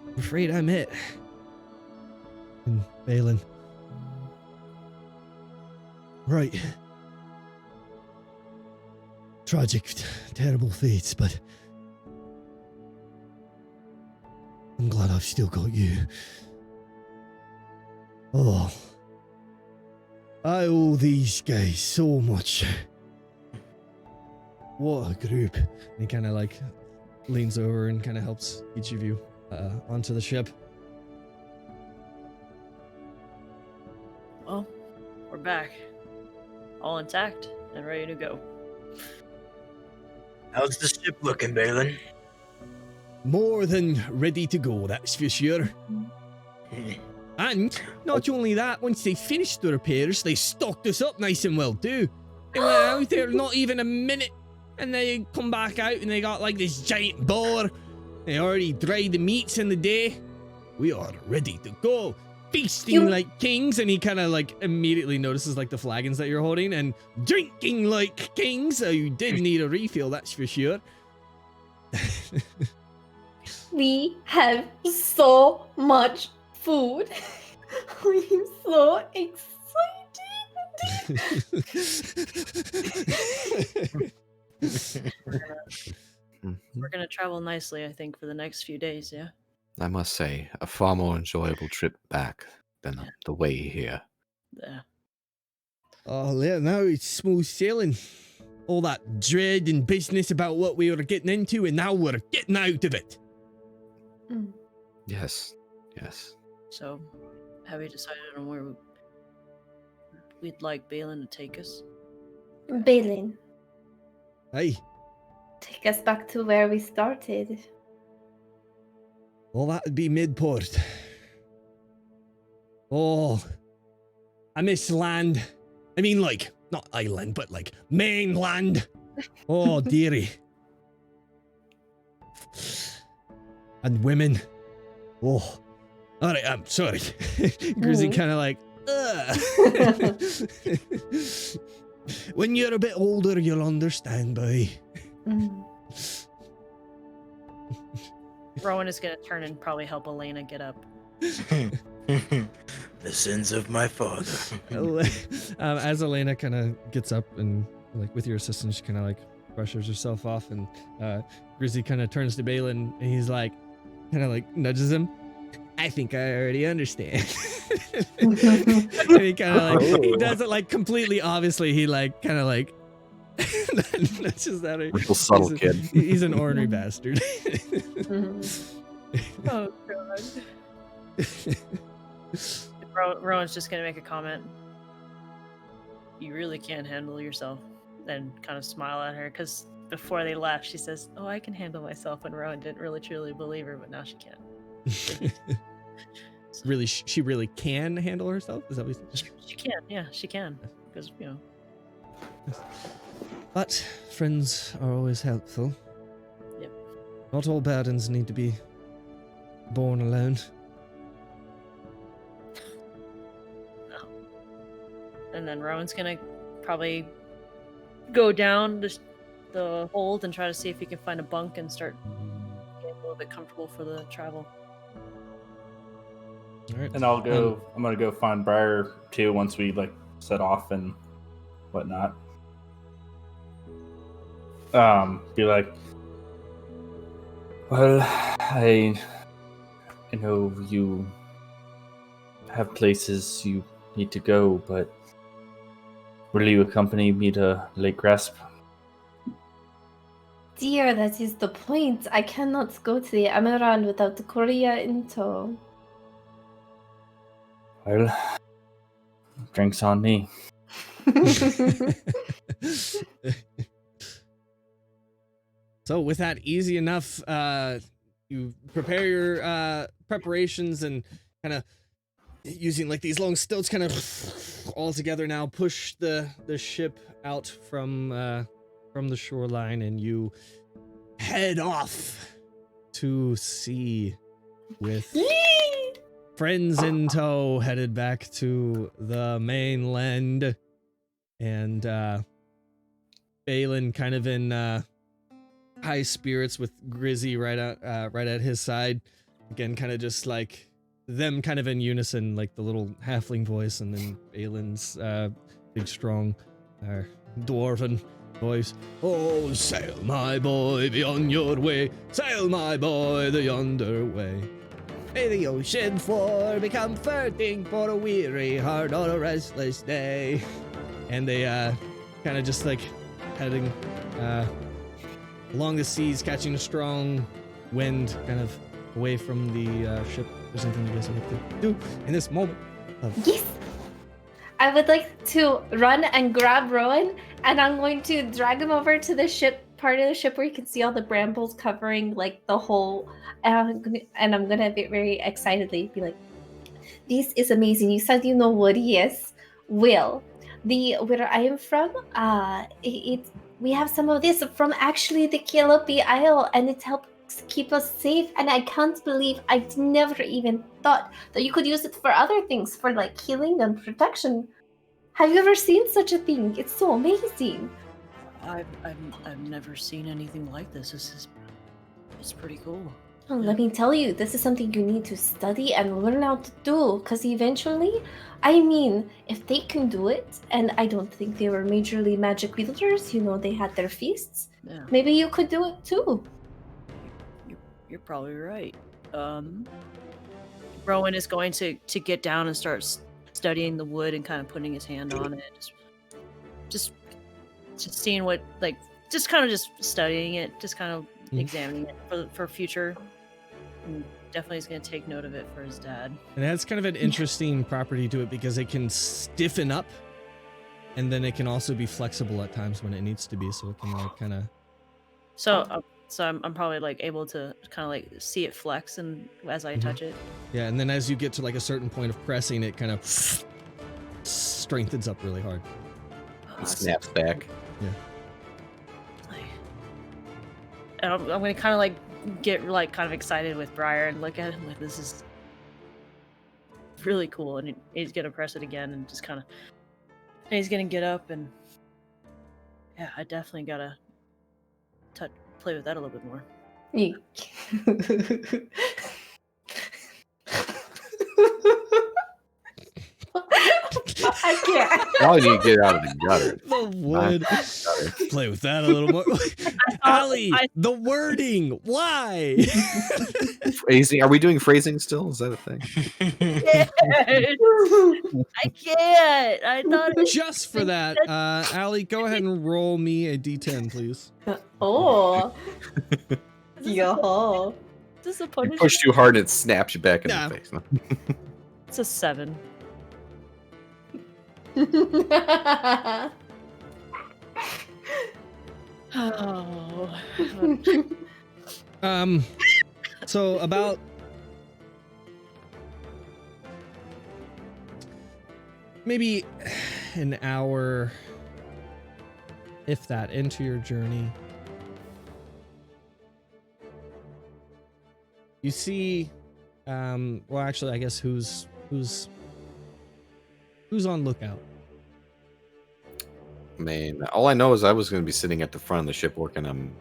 I'm afraid I'm it. And Balin. Right. tragic, terrible fates, but I'm glad I've still got you. Oh, I owe these guys so much. What a group. And he kind of like leans over and kind of helps each of you onto the ship. Well, we're back. All intact and ready to go. How's the ship looking, Balin? More than ready to go, that's for sure. And not only that, once they finished the repairs, they stocked us up nice and well too. They went out there not even a minute, and they come back out and they got like this giant boar. They already dried the meats in the day. We are ready to go, feasting like kings. And he kind of like immediately notices like the flagons that you're holding, and drinking like kings. So you did need a refill, that's for sure. We have so much food. I'm so excited. We're gonna travel nicely, I think, for the next few days. Yeah. I must say, a far more enjoyable trip back than the way here. Yeah. Oh, yeah, now it's smooth sailing. All that dread and business about what we were getting into, and now we're getting out of it. Yes, yes. So, have you decided on where we'd like Balin to take us? Balin, Hey, take us back to where we started. well, that'd be Midport. Oh, I miss land. I mean, like, not island, but like mainland. Oh, dearie. And women. Oh, all right, I'm sorry. Grizzy kind of like, when you're a bit older, you'll understand, boy. Rowan is gonna turn and probably help Elena get up. The sins of my father. As Elena kind of gets up and, like, with your assistance, she kind of like brushes herself off, and Grizzy kind of turns to Balin, and he's like, kind of like nudges him. I think I already understand. And he kind of like, he does it like completely obviously. He like kind of like nudges that. Real subtle kid. He's an ornery bastard. Oh god. Rowan's just gonna make a comment. You really can't handle yourself, and kind of smile at her, because before they left, she says, "Oh, I can handle myself," and Rowan didn't really truly believe her, but now she can. Really, she really can handle herself? Is that what you said? She can, yeah, she can, because you know. But friends are always helpful. Yep. Not all burdens need to be borne alone. No. And then Rowan's gonna probably go down the hold and try to see if he can find a bunk and start getting a little bit comfortable for the travel. All right. And I'll go. I'm gonna go find Briar too once we like set off and whatnot. Be like, well, I know you have places you need to go, but will you accompany me to Lake Grasp? Dear, that is the point. I cannot go to the Amaran without the Korea in tow. Well, drinks on me. So with that easy enough, you prepare your preparations and kind of using like these long stilts kind of all together now push the ship out from the shoreline, and you head off to sea with friends in tow, headed back to the mainland. And Balin kind of in high spirits with Grizzy right at his side. Again, kind of just like them kind of in unison, like the little halfling voice, and then Balin's big strong dwarven voice. Oh, sail, my boy, be on your way. Sail, my boy, the yonder way. May the ocean floor be comforting for a weary heart on a restless day. And they kind of just like heading along the seas, catching a strong wind, kind of away from the ship. There's anything you guys would like to do in this moment? Yes. I would like to run and grab Rowan, and I'm going to drag him over to the ship, part of the ship where you can see all the brambles covering like the whole. And I'm gonna be very excitedly be like, "This is amazing. You said you know what he is. Well, where I am from, we have some of this from actually the Kelopi Isle, and it helps keep us safe. And I can't believe I never even thought that you could use it for other things, for like healing and protection. Have you ever seen such a thing? It's so amazing." I've never seen anything like this. It's pretty cool. Oh, let me tell you, this is something you need to study and learn how to do, because eventually, I mean, if they can do it, and I don't think they were majorly magic wielders, you know, they had their feasts, Yeah, maybe you could do it too. you're probably right. Rowan is going to get down and start studying the wood and kind of putting his hand on it, just seeing what, like, just kind of just studying it, just kind of examining it for future. And definitely is going to take note of it for his dad. And it has kind of an interesting property to it because it can stiffen up, and then it can also be flexible at times when it needs to be. So it can like kind of. So I'm probably like able to kind of like see it flex and as I touch it. Yeah, and then as you get to like a certain point of pressing, it kind of strengthens up really hard. It snaps back. Yeah. And I'm going to kind of like get like kind of excited with Briar and look at him like, this is really cool. And he's going to press it again and just kind of, and he's going to get up and yeah, I definitely got to play with that a little bit more. I can't. Now you need to get out of the gutter. The wood. Play with that a little more. Allie, the wording. Why? Phrasing. Are we doing phrasing still? Is that a thing? I can't. I thought it Just for that, Allie, go ahead and roll me a d10, please. Oh. Yo. Is this a You punishment? push too hard and it snaps you back in Yeah. the face. It's a 7. Oh. So about maybe an hour, if that, into your journey, you see, well, actually, I guess who's on lookout? I mean, all I know is I was going to be sitting at the front of the ship working on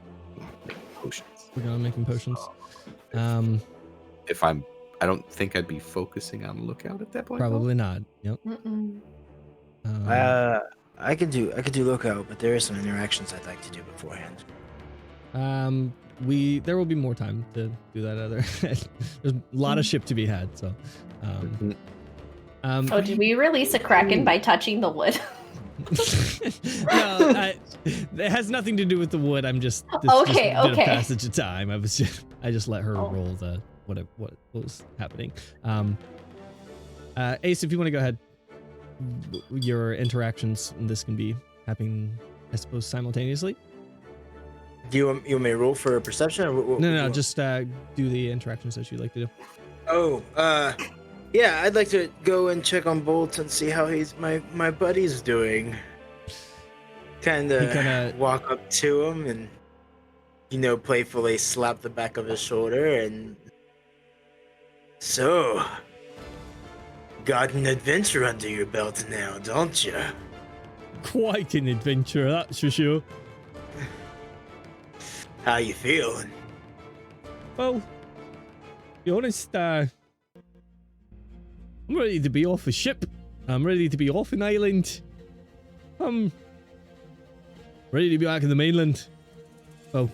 potions. We're gonna making potions. If I don't think I'd be focusing on lookout at that point. Probably not. Yep. Mm-mm. I could do lookout, but there are some interactions I'd like to do beforehand. There will be more time to do that other. There's a lot of ship to be had, so. Oh, did we release a kraken by touching the wood? No, it has nothing to do with the wood. I'm just Okay, just a bit of okay. passage of time. I just let her roll the what was happening. Ace, if you want to go ahead, your interactions in this can be happening, I suppose, simultaneously. Do you want me to roll for perception? Or what No, just do the interactions that you'd like to do. Oh, yeah, I'd like to go and check on Bolt and see how my buddy's doing. Kinda- Walk up to him and, playfully slap the back of his shoulder and... So, got an adventure under your belt now, don't you? Quite an adventure, that's for sure. How you feeling? Well, to be honest, I'm ready to be off a ship. I'm ready to be off an island. ready to be back in the mainland. Well,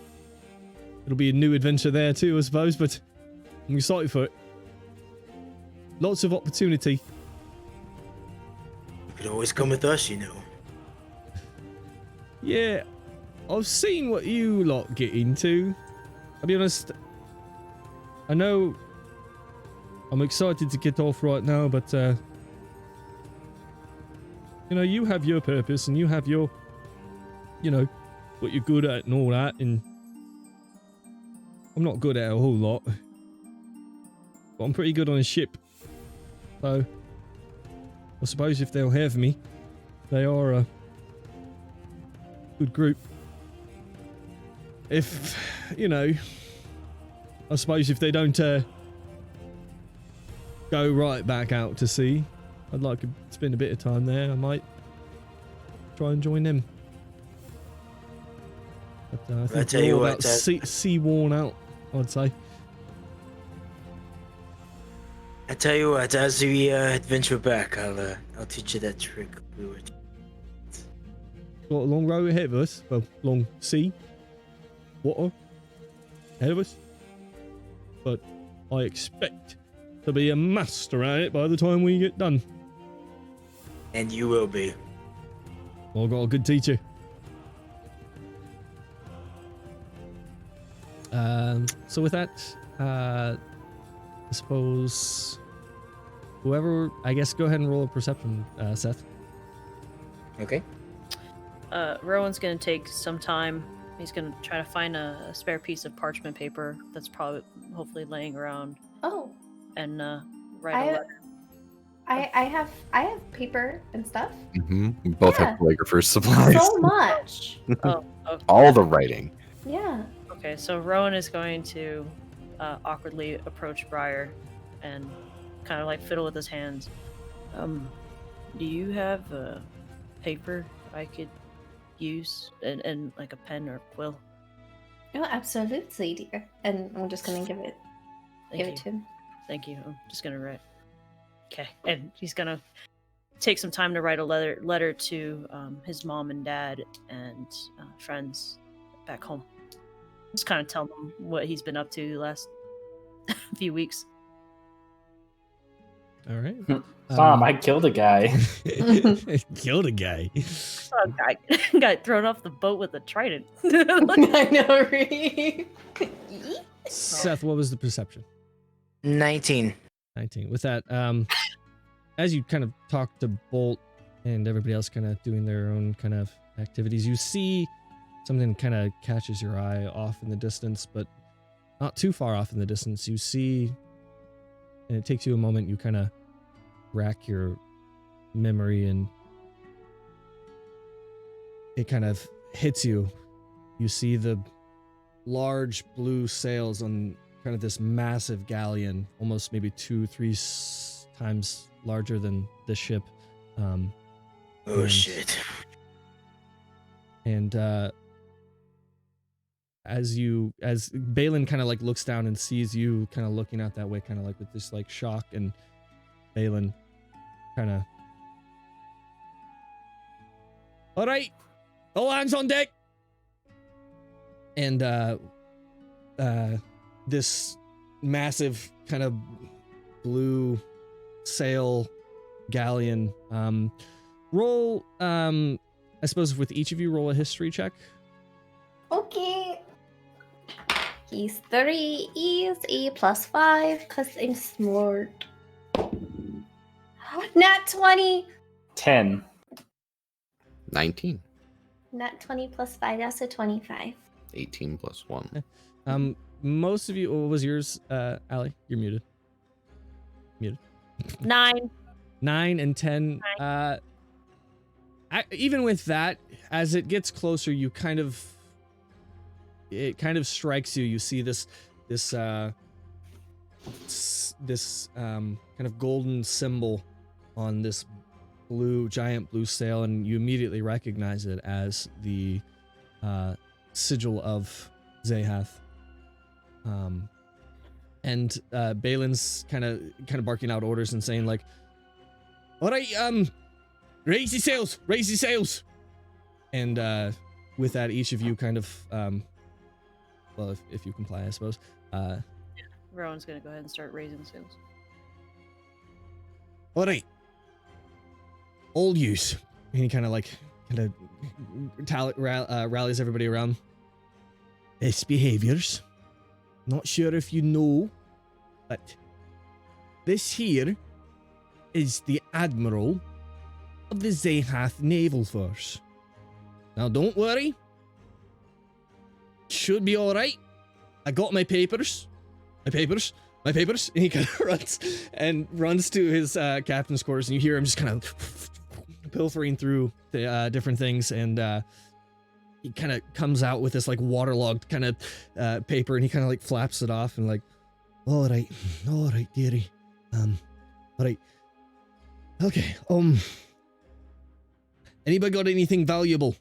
it'll be a new adventure there too, I suppose, but I'm excited for it. Lots of opportunity. You could always come with us, you know. Yeah, I've seen what you lot get into. I'll be honest, I know I'm excited to get off right now, but, you know, you have your purpose and you have your, you know, what you're good at and all that, and I'm not good at a whole lot, but I'm pretty good on a ship. So, I suppose if they'll have me, they are a good group. If, you know, I suppose if they don't go right back out to sea, I'd like to spend a bit of time there. I might try and join them. But I think tell we're you all what, about sea worn out, I'd say. I tell you what, as we adventure back, I'll teach you that trick we were. Got a long road ahead of us. Well, long sea, water ahead of us. But I expect to be a master at it by the time we get done. And you will be. Well, I've got a good teacher. So with that, I suppose whoever, I guess, go ahead and roll a perception, Seth. Okay. Rowan's gonna take some time. He's gonna try to find a spare piece of parchment paper that's probably, hopefully, laying around, Oh, and write a letter. I have paper and stuff. Mm-hmm. We both Yeah. have calligrapher's supplies. So much. Oh, okay. All the writing. Yeah. Okay, so Rowan is going to awkwardly approach Briar and kind of like fiddle with his hands. Do you have paper I could use and like a pen or quill? Oh, absolutely, dear. And I'm just gonna give it Thank you. to him. Thank you. I'm just gonna write. Okay, and he's gonna take some time to write a letter to his mom and dad and friends back home. Just kind of tell them what he's been up to the last few weeks. All right. Mom, I killed a guy. Killed a guy. Oh, guy got thrown off the boat with a trident. I know, right? Seth, what was the perception? 19. 19. With that, as you kind of talk to Bolt and everybody else kind of doing their own kind of activities, you see something kind of catches your eye off in the distance, but not too far off in the distance. You see, and it takes you a moment, you kind of rack your memory and it kind of hits you. You see the large blue sails on kind of this massive galleon, almost maybe 2-3 times larger than the ship. Oh, and- shit. And as Balin kind of like looks down and sees you kind of looking out that way, kind of like with this like shock, and Balin kind of, all right, all hands on deck. And this massive kind of blue sail galleon, roll, I suppose with each of you, roll a history check. Okay. He's 3 easy +5 because I'm smart. Nat 20. 10. 19. Nat 20 +5. That's a 25. 18 plus 1. Most of you, what was yours, Allie? You're muted. 9. 9 and 10. Even with that, as it gets closer, it kind of strikes you. You see this kind of golden symbol on this giant blue sail, and you immediately recognize it as the sigil of Zahath. And Balin's kind of barking out orders and saying like, "All right, raise the sails, raise the sails." And with that, each of you kind of, well, if you comply, I suppose. Rowan's gonna go ahead and start raising sails. All right, all yous. And he kind of rallies everybody around. Best behaviors. Not sure if you know, but this here is the Admiral of the Zehath Naval Force. Now, don't worry. Should be all right. I got my papers. And he kind of runs to his captain's quarters, and you hear him just kind of pilfering through the different things, and he kind of comes out with this like waterlogged kind of paper, and he kind of like flaps it off and like, all right, dearie. All right. Okay. Anybody got anything valuable?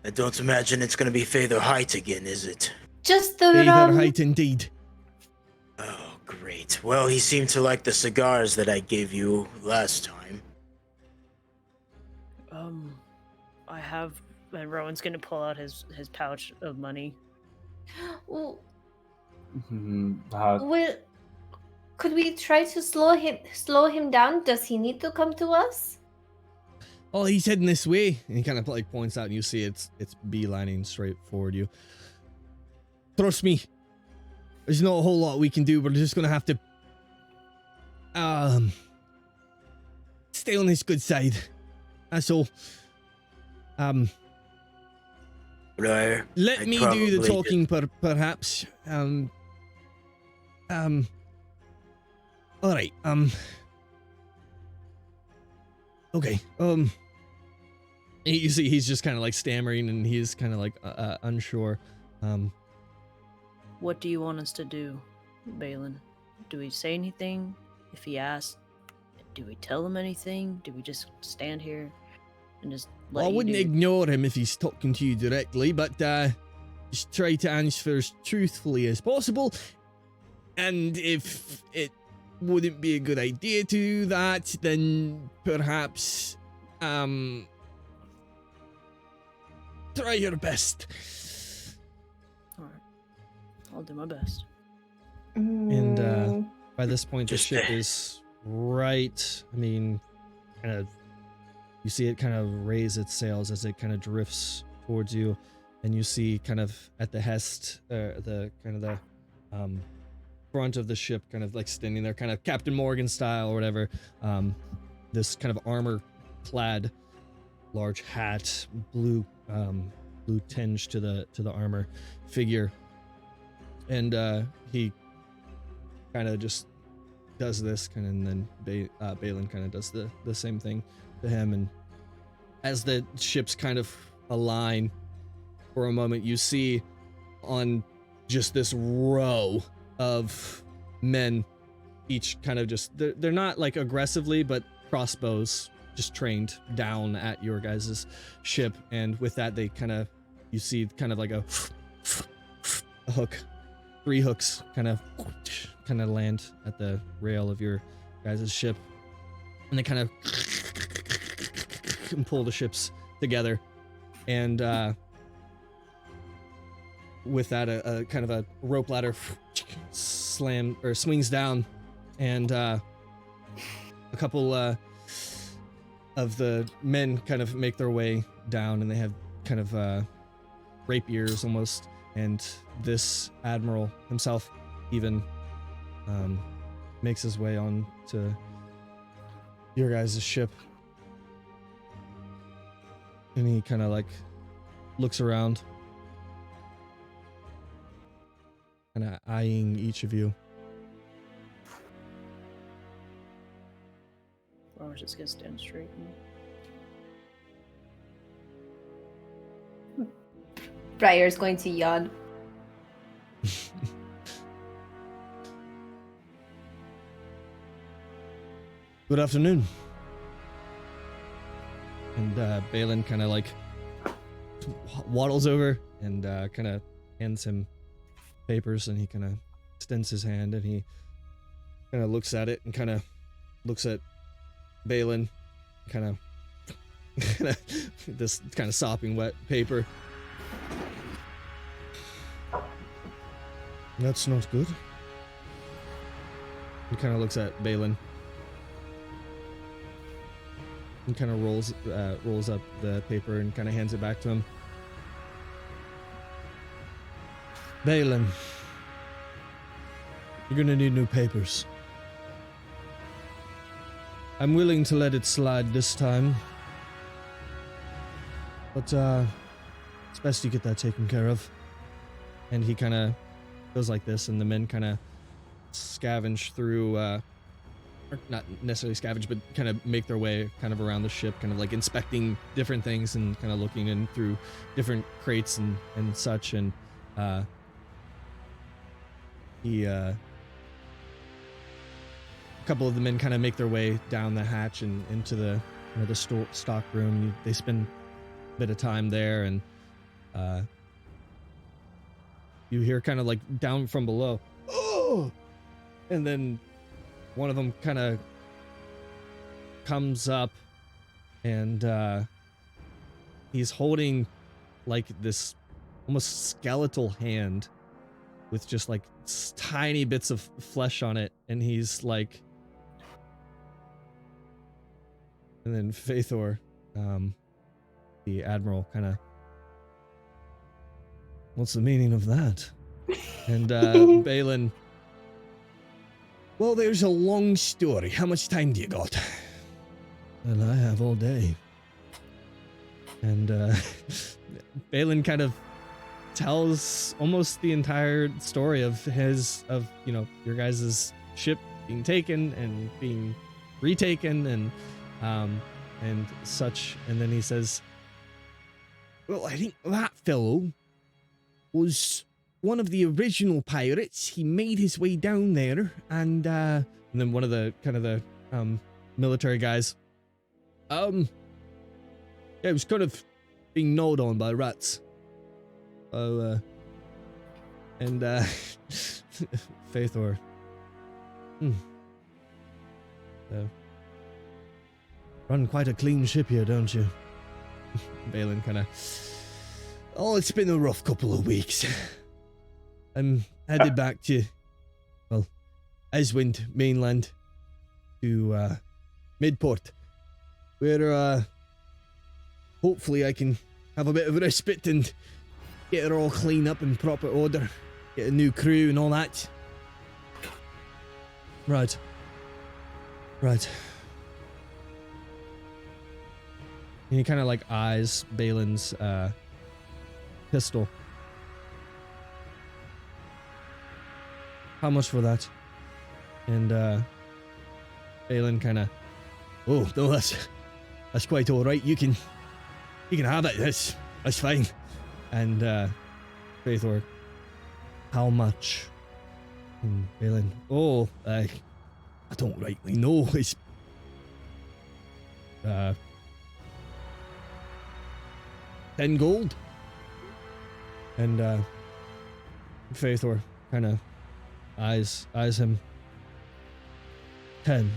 I don't imagine it's gonna be Feather Height again, is it? Just the Feather Height indeed. Oh, great. Well, he seemed to like the cigars that I gave you last time. I have, and Rowan's gonna pull out his pouch of money. Well, Uh, could we try to slow him down? Does he need to come to us? Oh, he's heading this way. And he kind of like points out, and you see it's beelining straight forward you. Trust me, there's not a whole lot we can do. We're just gonna have to stay on his good side. That's all. Briar, Let I'd me do the probably talking, perhaps. All right. Okay. You see, he's just kind of like stammering, and he's kind of like unsure. What do you want us to do, Balin? Do we say anything? If he asks, do we tell him anything? Do we just stand here and just let I you wouldn't do- ignore him if he's talking to you directly, but just try to answer as truthfully as possible. And if it wouldn't be a good idea to do that, then perhaps try your best. All right, I'll do my best. And by this point, the Just ship is right. I mean, kind of. You see it kind of raise its sails as it kind of drifts towards you, and you see kind of at the front of the ship, kind of like standing there, kind of Captain Morgan style or whatever. This kind of armor-clad, large hat, blue tinge to the armor figure, and he kind of just does this kind of, and then Balin kind of does the same thing to him. And as the ships kind of align for a moment, you see on just this row of men, each kind of just they're not like aggressively, but crossbows just trained down at your guys' ship. And with that, they kind of, you see kind of like a hook, 3 hooks kind of land at the rail of your guys' ship, and they kind of and pull the ships together. And with that, a kind of a rope ladder swings down, and a couple of the men kind of make their way down, and they have kind of rapiers almost. And this admiral himself even makes his way on to your guys' ship, and he kind of like looks around, kind of eyeing each of you. Or just gonna stand straight. Briar's going to yawn. Good afternoon. And Balin kind of like waddles over and kind of hands him papers, and he kind of extends his hand, and he kind of looks at it and kind of looks at Balin, kind of this kind of sopping wet paper. That's not good. He kind of looks at Balin. And kind of rolls up the paper and kind of hands it back to him. Balin, you're gonna need new papers. I'm willing to let it slide this time, but it's best you get that taken care of. And he kind of goes like this, and the men kind of scavenge through, or not necessarily scavenge, but kind of make their way kind of around the ship, kind of like inspecting different things and kind of looking in through different crates and such. And a couple of the men kind of make their way down the hatch and into the stock room. They spend a bit of time there, and you hear kind of like down from below, oh, and then one of them kind of comes up, and he's holding like this almost skeletal hand with just like tiny bits of flesh on it, and he's like, and then Faethor, the admiral, kind of, what's the meaning of that? And Balin, well, there's a long story. How much time do you got? Well, I have all day. And Balin kind of tells almost the entire story of your guys' ship being taken and being retaken and such. And then he says, well, I think that fellow was one of the original pirates. He made his way down there, and then one of the kind of the military guys, yeah, it was kind of being gnawed on by rats. And Faethor, run quite a clean ship here, don't you? Balin kind of, oh, it's been a rough couple of weeks. I'm headed back to, well, Eswind mainland, to Midport, where hopefully I can have a bit of a respite and get it all clean up in proper order, get a new crew and all that. Right. And he kind of like eyes Balin's pistol. How much for that? And Balin kind of, oh no, that's quite all right. You can have it. That's fine. And Faethor, how much? And Balin, oh, I don't rightly know. It's 10 gold. And Faethor kind of eyes him. 10.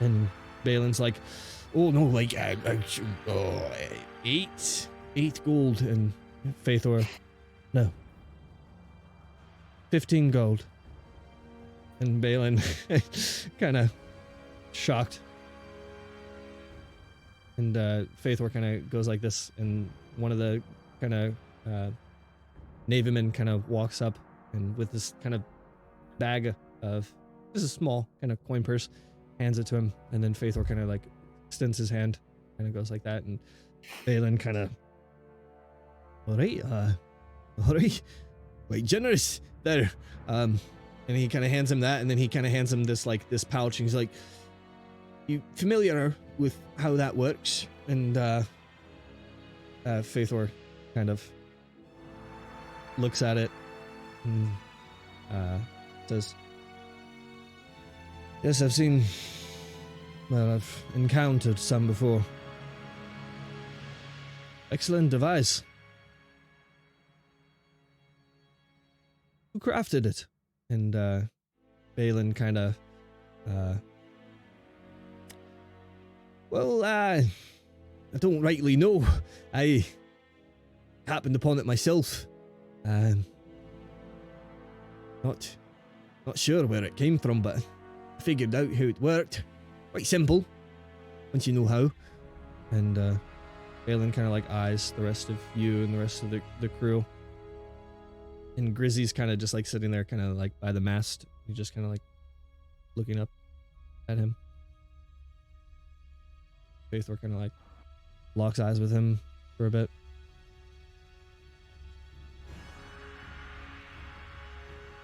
And Balin's like, oh no, like 8 gold. And Faethor, no, 15 gold. And Balin kind of shocked. And Faethor kind of goes like this, and one of the kind of Navymen kind of walks up, and with this kind of bag of, this is a small kind of coin purse, hands it to him, and then Faethor kind of like extends his hand, kind of goes like that, and Balin kind of, all right, quite generous there, and he kind of hands him that, and then he kind of hands him this like this pouch, and he's like, you familiar with how that works? And Faethor kind of looks at it and says, yes, I've encountered some before. Excellent device. Who crafted it? And Balin kind of, don't rightly know. I happened upon it myself. Not sure where it came from, but I figured out how it worked. Quite simple, once you know how. And Balin kind of like eyes the rest of you and the rest of the crew. And Grizzy's kind of just like sitting there, kind of like by the mast. He's just kind of like looking up at him. Faithor kind of like locks eyes with him for a bit.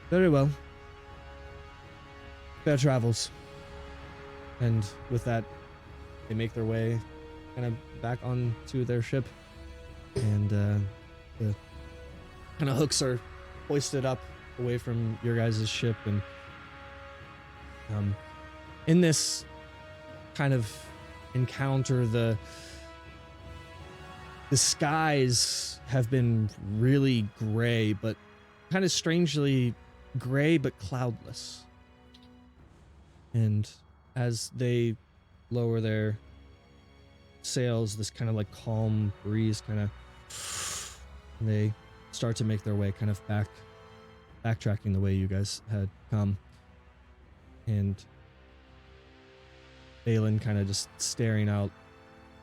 Very well. Fair travels. And with that, they make their way kind of back onto their ship. And the kind of hooks are hoisted up away from your guys' ship. And in this kind of encounter, the skies have been really gray, but kind of strangely gray but cloudless. And as they lower their sails, this kind of like calm breeze kind of, they start to make their way kind of backtracking the way you guys had come. And Balin kind of just staring out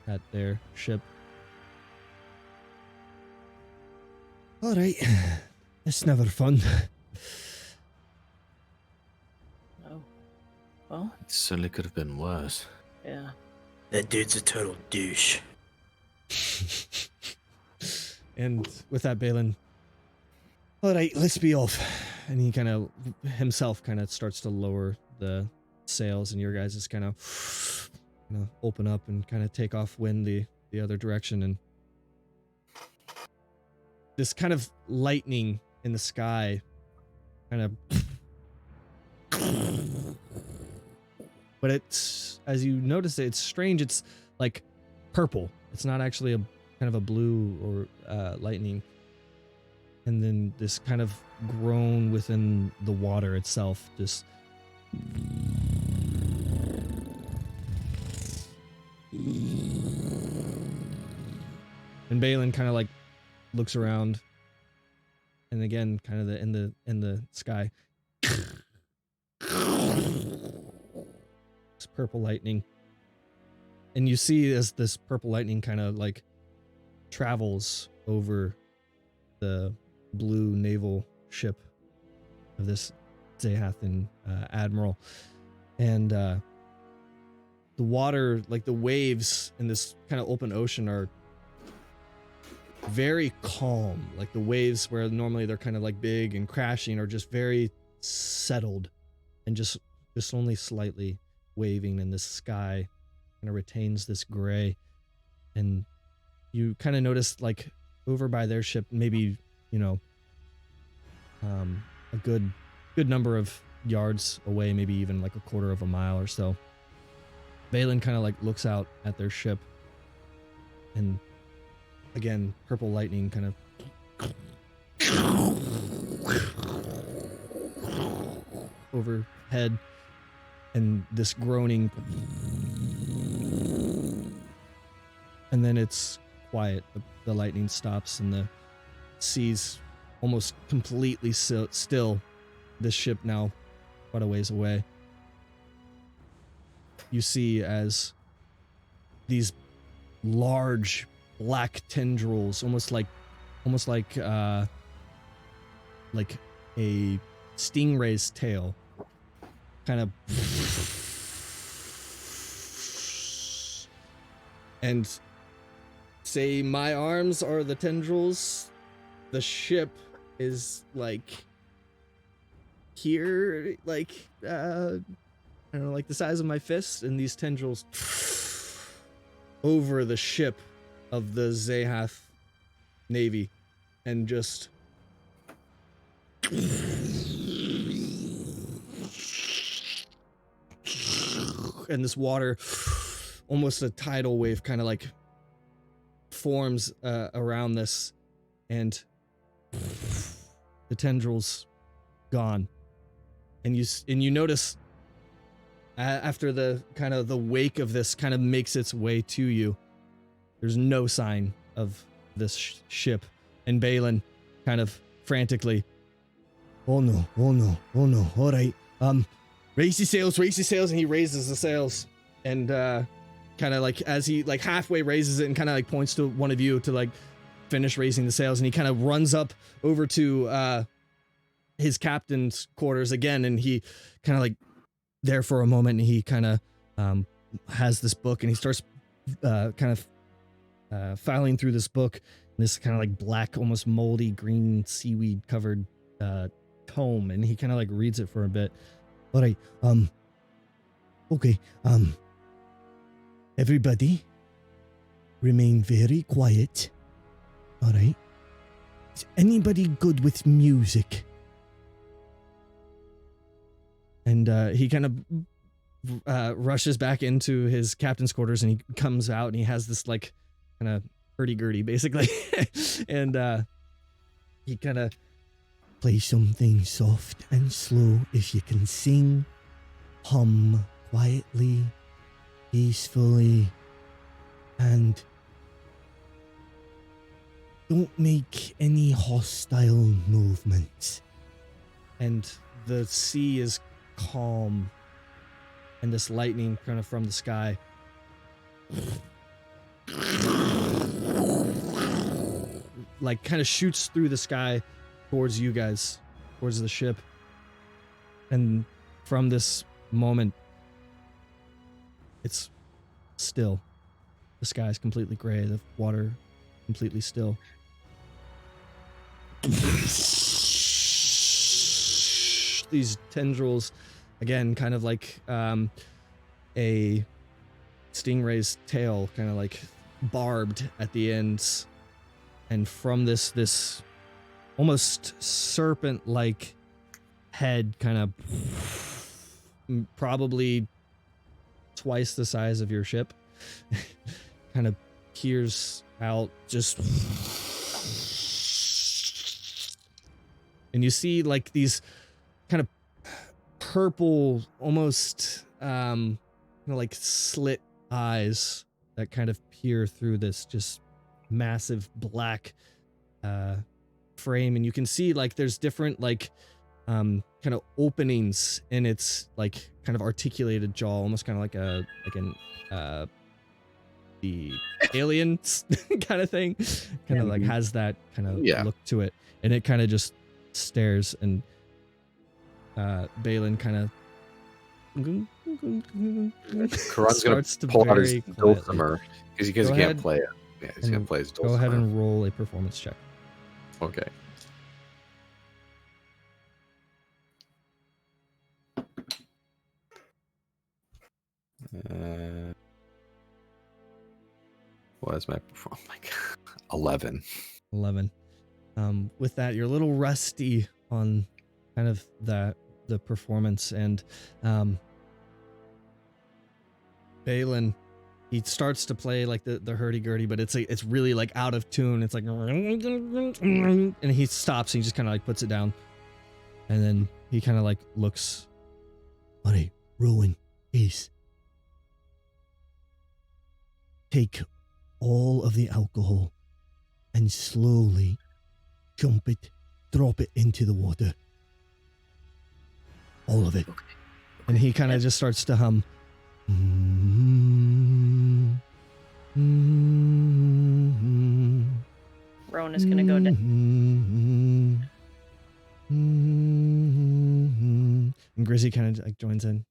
at their ship. All right, it's never fun. Oh, well, It certainly could have been worse. yeah. That dude's a total douche. And with that, Balin, all right, let's be off. And he kind of himself kind of starts to lower the sails, and your guys just kind of open up and kind of take off wind the other direction. And this kind of lightning in the sky kind of, but it's, as you notice, it's strange. It's like purple. It's not actually a kind of a blue or lightning. And then this kind of groan within the water itself, just and Balin kind of like looks around, and again, kind of in the sky, this purple lightning, and you see as this purple lightning kind of like travels over the blue naval ship of this Zehathan admiral, and the water, like the waves in this kind of open ocean, are very calm. Like the waves, where normally they're kind of like big and crashing, are just very settled and just only slightly waving, and the sky kind of retains this gray. And you kind of notice, like over by their ship, maybe, you know, a good number of yards away, maybe even like a quarter of a mile or so, Balin kind of like looks out at their ship, and again, purple lightning kind of overhead, and this groaning, and then it's quiet. The lightning stops, and the sea's almost completely still. This ship now quite a ways away. You see as these large black tendrils, almost like a stingray's tail, kind of, and say my arms are the tendrils. The ship is like here, like I don't know, like the size of my fist, and these tendrils over the ship of the Zehath Navy, and just and this water, almost a tidal wave, kind of like forms around this, and the tendrils gone. And you notice after the kind of the wake of this kind of makes its way to you, There's no sign of this ship. And Balin kind of frantically, oh no, all right. Raise your sails, and he raises the sails. And kind of like as he like halfway raises it and kind of like points to one of you to like finish raising the sails, and he kind of runs up over to his captain's quarters again, and he kind of like there for a moment, and he kind of has this book, and he starts kind of filing through this book, this kind of like black, almost moldy green seaweed covered tome, and he kind of like reads it for a bit. All right, okay, everybody remain very quiet. All right, is anybody good with music? And he kind of rushes back into his captain's quarters, and he comes out, and he has this like kind of hurdy-gurdy basically. And he kind of play something soft and slow if you can sing, hum quietly, peacefully, and don't make any hostile movements. And the sea is calm, and this lightning kind of from the sky like kind of shoots through the sky towards you guys, towards the ship. And from this moment, it's still. The sky is completely gray, the water completely still. These tendrils, again, kind of like a stingray's tail, kind of like barbed at the ends, and from this almost serpent-like head, kind of probably twice the size of your ship, kind of peers out, just, and you see like these kind of purple, almost like slit eyes that kind of peer through this just massive black frame, and you can see like there's different like kind of openings in its like kind of articulated jaw, almost kind of like the alien kind of thing, kind of like has that kind of look to it, and it kind of just stares, and Balin kind of Karan's gonna pull out his dulcimer because he can't play it. Yeah, he's gonna play his dulcimer. Go ahead and roll a performance check. Okay. What is my performance? Oh my god, 11. 11. With that, you're a little rusty on kind of the performance, and Balin, he starts to play like the hurdy-gurdy, but it's really like out of tune. It's like, and he stops, and he just kind of like puts it down, and then he kind of like looks. All right, Rowan, Ace, take all of the alcohol and slowly drop it into the water. All of it. Okay. And he kind of just starts to hum. Rowan is going to go down. And Grizzy kind of like joins in.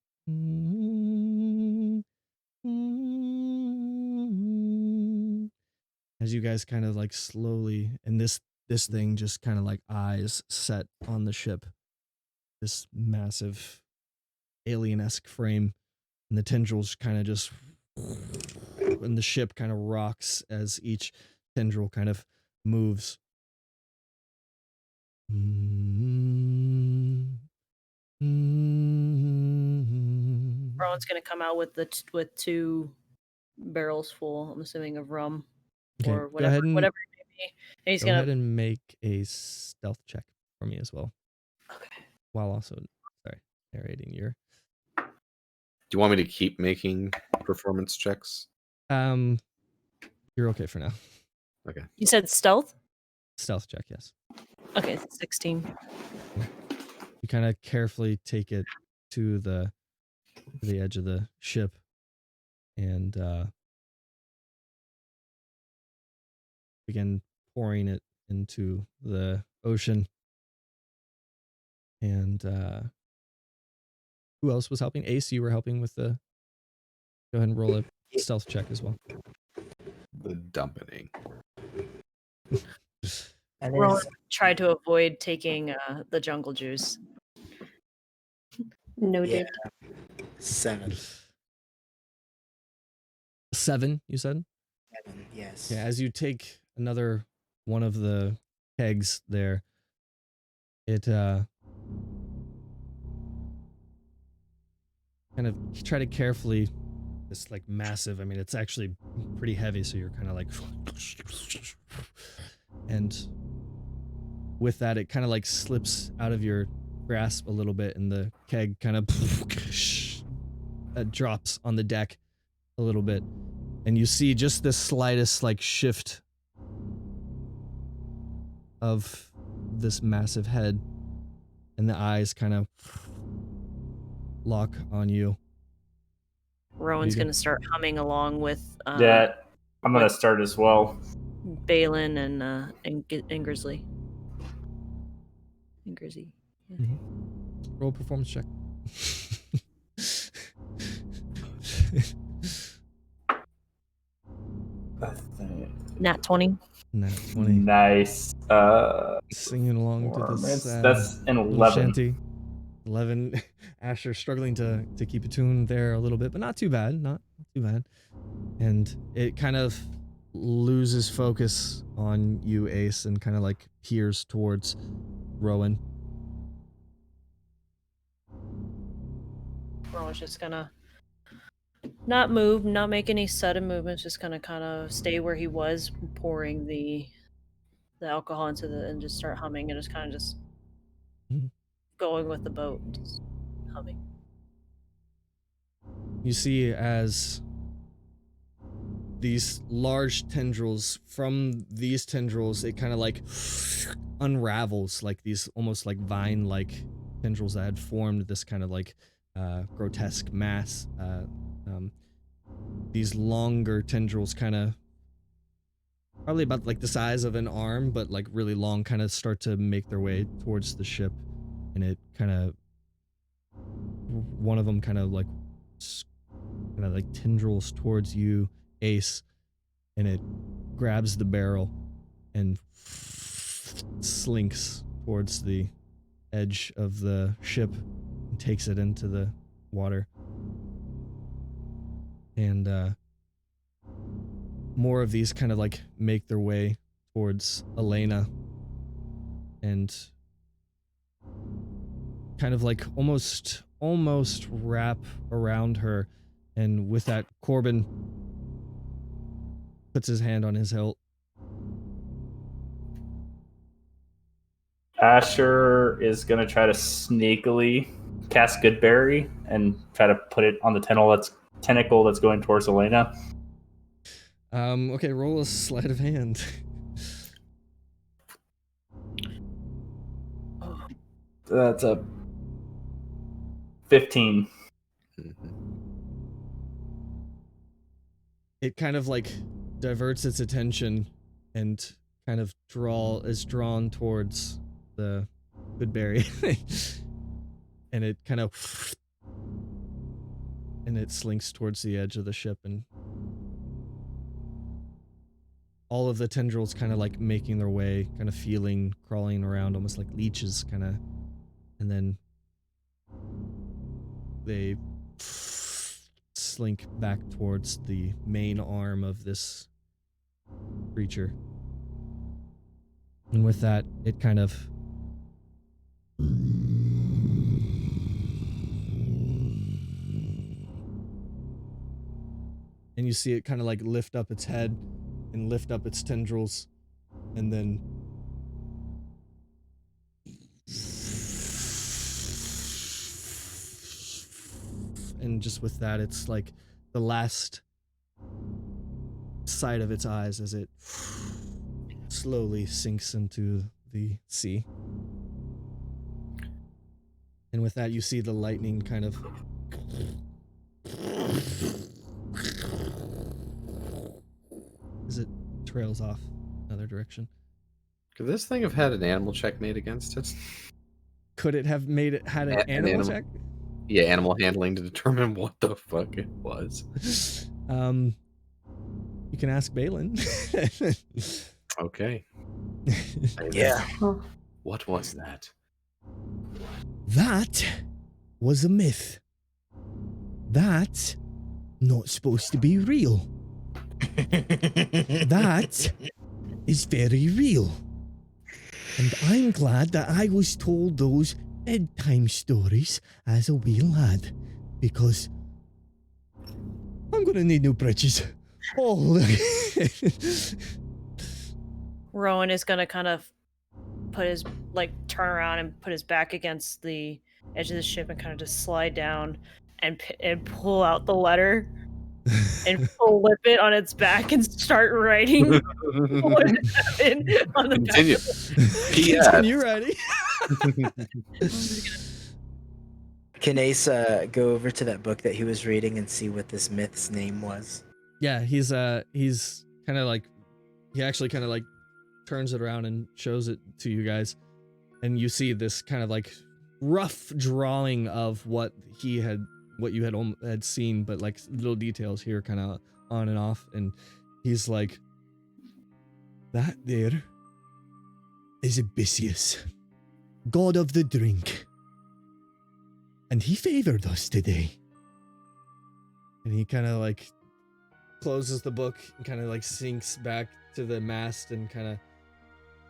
As you guys kind of like slowly, and this thing just kind of like eyes set on the ship, this massive alien-esque frame, and the tendrils kind of just, and the ship kind of rocks as each tendril kind of moves. Rowan's gonna come out with with 2 barrels full, I'm assuming, of rum, Okay, or whatever it may be. And he's go ahead and make a stealth check for me as well. Okay. While also, narrating your. Do you want me to keep making performance checks? You're okay for now. Okay. You said stealth? Stealth check, yes. Okay, 16. You kind of carefully take it to the edge of the ship and begin pouring it into the ocean. And who else was helping? Ace, you were helping with the... Go ahead and roll a stealth check as well. The dumpening. That Rowan is tried to avoid taking the jungle juice. Noted. 7. 7, you said? 7, yes. Yeah, as you take another one of the kegs there, it kind of try to carefully, this like massive, I mean, it's actually pretty heavy, so you're kind of like, and with that, it kind of like slips out of your grasp a little bit, and the keg kind of drops on the deck a little bit, and you see just the slightest like shift of this massive head, and the eyes kind of lock on you. Rowan's do? going to start humming along with Yeah, I'm gonna start as well. Balin and Grizzly. And Grizzy. Yeah. Roll a performance check. Nat 20. Nat 20. Nice. Singing along to this That's an little 11. shanty. 11. Asher struggling to keep a tune there a little bit, but not too bad. Not too bad. And it kind of loses focus on you, Ace, and kind of like peers towards Rowan. Rowan's just going to not move, not make any sudden movements, just going to kind of stay where he was, pouring the alcohol into and just start humming and just kind of just going with the boat, just humming. You see as these large tendrils, from these tendrils, it kind of like unravels, like these almost like vine-like tendrils that had formed this kind of like grotesque mass. These longer tendrils kind of probably about like the size of an arm, but like really long, kind of start to make their way towards the ship, and it kind of, one of them kind of like tendrils towards you, Ace, and it grabs the barrel and slinks towards the edge of the ship and takes it into the water. And more of these kind of like make their way towards Elena and kind of like almost wrap around her. And with that, Corbin puts his hand on his hilt. Asher is gonna try to sneakily cast Goodberry and try to put it on the tentacle that's going towards Elena. Okay, roll a sleight of hand. That's a 15. It kind of like diverts its attention and kind of is drawn towards the Goodberry. And it kind of, and it slinks towards the edge of the ship, and all of the tendrils kind of like making their way, kind of crawling around almost like leeches, kind of, and then they slink back towards the main arm of this creature. And with that, it kind of and you see it kind of like lift up its head and lift up its tendrils, and then and just with that, it's like the last side of its eyes as it slowly sinks into the sea. And with that, you see the lightning kind of as it trails off another direction. Could this thing have had an animal check made against it? Could it have had an animal check? Yeah, animal handling to determine what the fuck it was. You can ask Balin. Okay. Yeah. What was that? That was a myth. That's not supposed to be real. That is very real. And I'm glad that I was told those bedtime stories as a wee lad, because I'm gonna need new britches. Oh, look. Rowan is gonna kind of put his turn around and put his back against the edge of the ship and kind of just slide down and pull out the letter and flip it on its back and start writing what happened on the Continue. back. Continue writing. Can Ace go over to that book that he was reading and see what this myth's name was? Yeah, he's kind of like, he actually kind of like turns it around and shows it to you guys, and you see this kind of like rough drawing of what you had seen, but like little details here kind of on and off. And he's like, that there is Odysseus, god of the drink, and he favored us today. And he kind of like closes the book and kind of like sinks back to the mast and kind of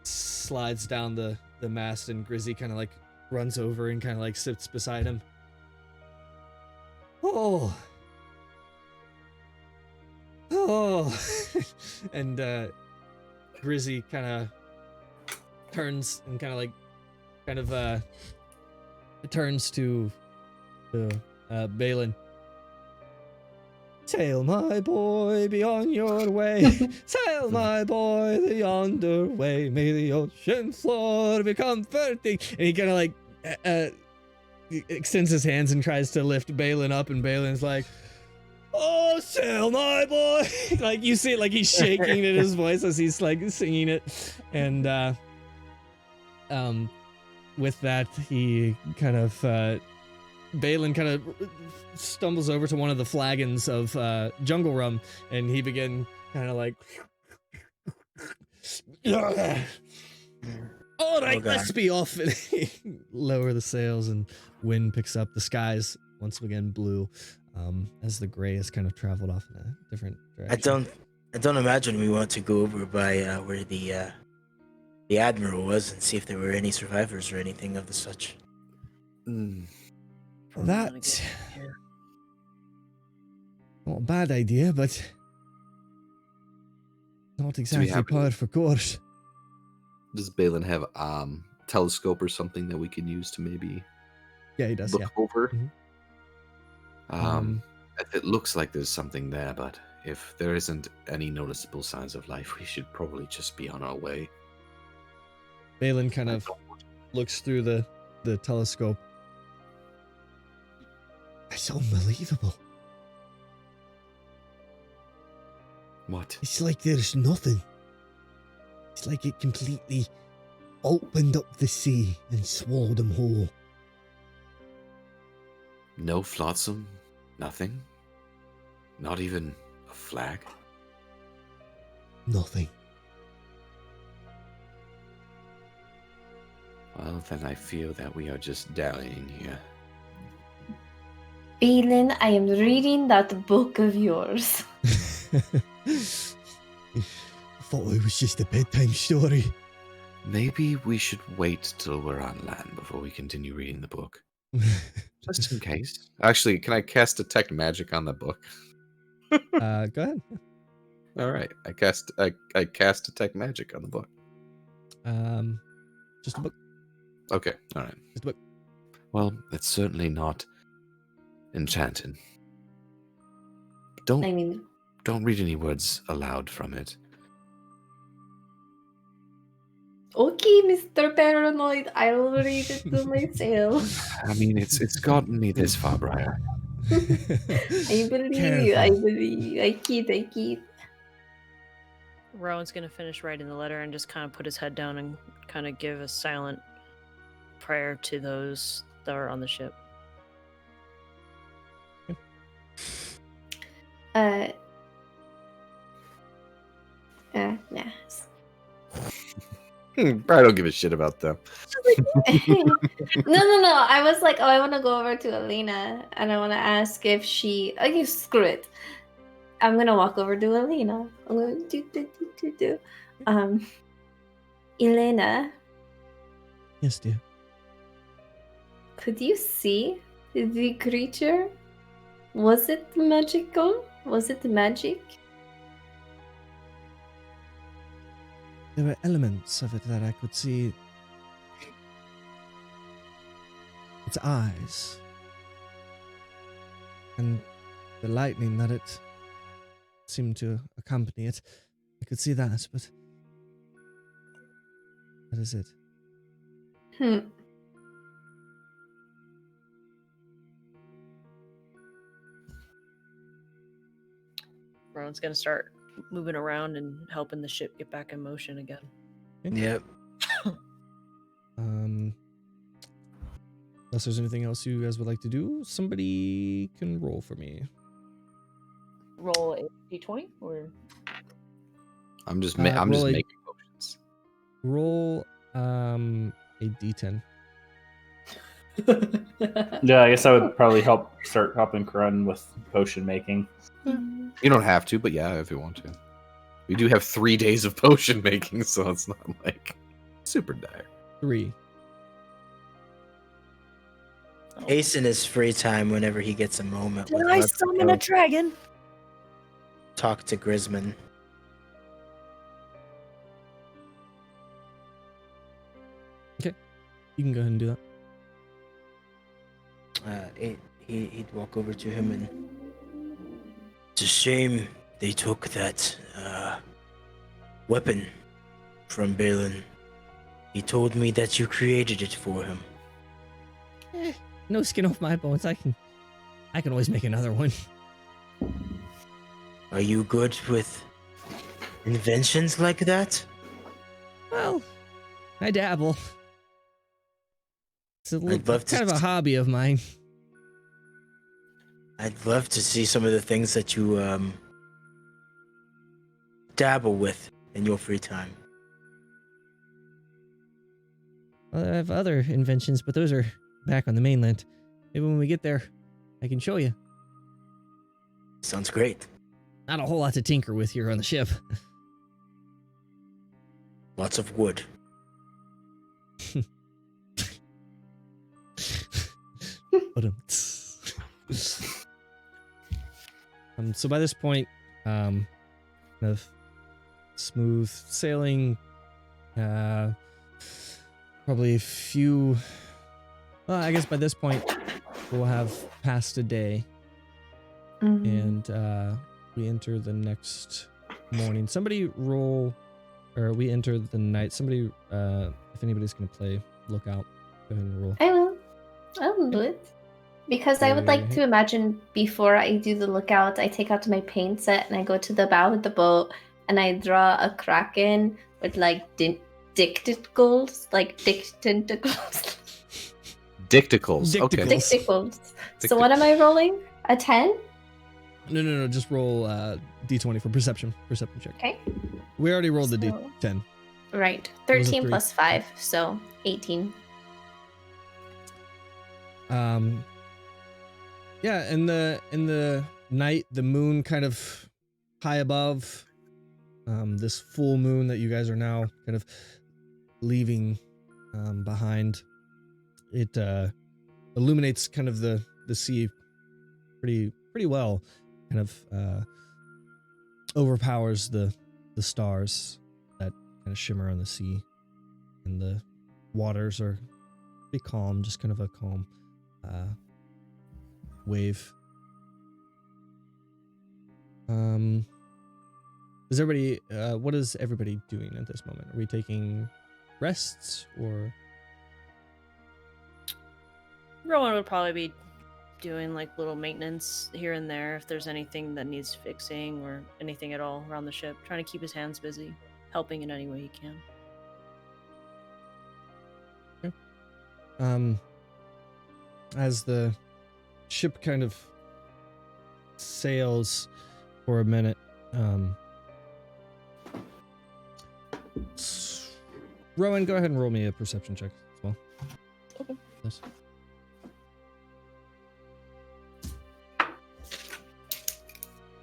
slides down the mast, and Grizzy kind of like runs over and kind of like sits beside him. Oh. And Grizzy kind of turns and turns to Balin. Sail, my boy, be on your way. Sail, my boy, the yonder way. May the ocean floor be comforting. And he kind of like extends his hands and tries to lift Balin up, and Balin's like, oh, sail, my boy. Like, you see it, like he's shaking in his voice as he's like singing it. And with that, he kind of Balin kind of stumbles over to one of the flagons of jungle rum, and he began kind of like, all right, let's be off. And lower the sails, and wind picks up. The skies once again blue, as the gray has kind of traveled off in a different direction. I don't imagine we want to go over by where the admiral was and see if there were any survivors or anything of the such. That's not a bad idea, but not exactly par for course. Does Balin have telescope or something that we can use to maybe Yeah, he does. look over? Mhm. If it looks like there's something there, but if there isn't any noticeable signs of life, we should probably just be on our way. Balin kind of looks through the telescope. It's unbelievable. What? It's like there's nothing. It's like it completely opened up the sea and swallowed them whole. No flotsam? Nothing? Not even a flag? Nothing. Well, then I feel that we are just dallying here. Balin, I am reading that book of yours. Thought it was just a bedtime story. Maybe we should wait till we're on land before we continue reading the book. Just in case. Actually, can I cast Detect Magic on the book? Go ahead. All right. I cast Detect Magic on the book. Just a book. Okay. All right. Just a book. Well, it's certainly not enchanted. Don't I mean, don't read any words aloud from it. Okay, Mr. Paranoid, I'll read it to myself. I mean, it's gotten me this far, Briar. I believe you. I believe you. I kid. Rowan's gonna finish writing the letter and just kind of put his head down and kind of give a silent prayer to those that are on the ship. Nah. Briar don't give a shit about them. No. I was like, I want to go over to Elena and I want to ask if she. Oh, you screw it. I'm gonna walk over to Elena. I'm going do. Elena, Yes, dear. could you see the creature? Was it magical? Was it magic? There were elements of it that I could see. Its eyes. And the lightning that it seemed to accompany it. I could see that, but that is it. Rowan's gonna start moving around and helping the ship get back in motion again. Yep. Unless there's anything else you guys would like to do, somebody can roll for me. Roll a d20 or I'm just roll a- making potions. Roll a d10. Yeah, I guess I would probably start helping Karun with potion making. You don't have to, but yeah, if you want to. We do have 3 days of potion making, so it's not like super dire. 3. Ace in his free time, whenever he gets a moment, Did would I love to summon go a dragon? talk to Grisman. You can go ahead and do that. He'd walk over to him and. It's a shame they took that weapon from Balin. He told me that you created it for him. No skin off my bones. I can always make another one. Are you good with inventions like that? Well, I dabble. It's I'd love to kind of a hobby of mine. I'd love to see some of the things that you dabble with in your free time. Well, I have other inventions, but those are back on the mainland. Maybe when we get there, I can show you. Sounds great. Not a whole lot to tinker with here on the ship. Lots of wood. So by this point, kind of smooth sailing, probably a few. Well, I guess by this point we'll have passed a day, and we enter the next morning. Somebody roll, or we enter the night. Somebody, if anybody's gonna play, look out. Go ahead and roll. I will do it. Because I would like to imagine before I do the lookout, I take out my paint set and I go to the bow of the boat and I draw a kraken with like dicticles, like tentacles. Dicticles. Okay. Dicticles. So what am I rolling? A 10? No. Just roll d20 for perception check. Okay. We already rolled the So- d10. Right. What was it, 13 3? plus 5, so 18. Yeah, in the night, the moon kind of high above, this full moon that you guys are now kind of leaving behind, it illuminates kind of the sea pretty well, kind of overpowers the stars that kind of shimmer on the sea, and the waters are pretty calm, just kind of a calm wave. Is everybody? What is everybody doing at this moment? Are we taking rests or? Rowan would probably be doing like little maintenance here and there if there's anything that needs fixing or anything at all around the ship. Trying to keep his hands busy, helping in any way he can. Okay. As the ship kind of sails for a minute, Rowan, go ahead and roll me a perception check as well. Okay. Yes.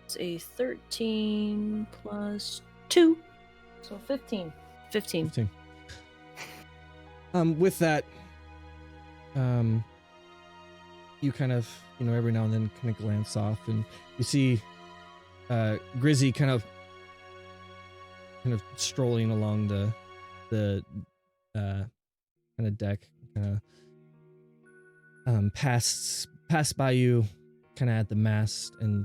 It's a 13 plus 2. So 15. 15. 15. With that, you kind of, every now and then kind of glance off and you see Grizzy kind of strolling along the kind of deck, kind of pass by you kind of at the mast, and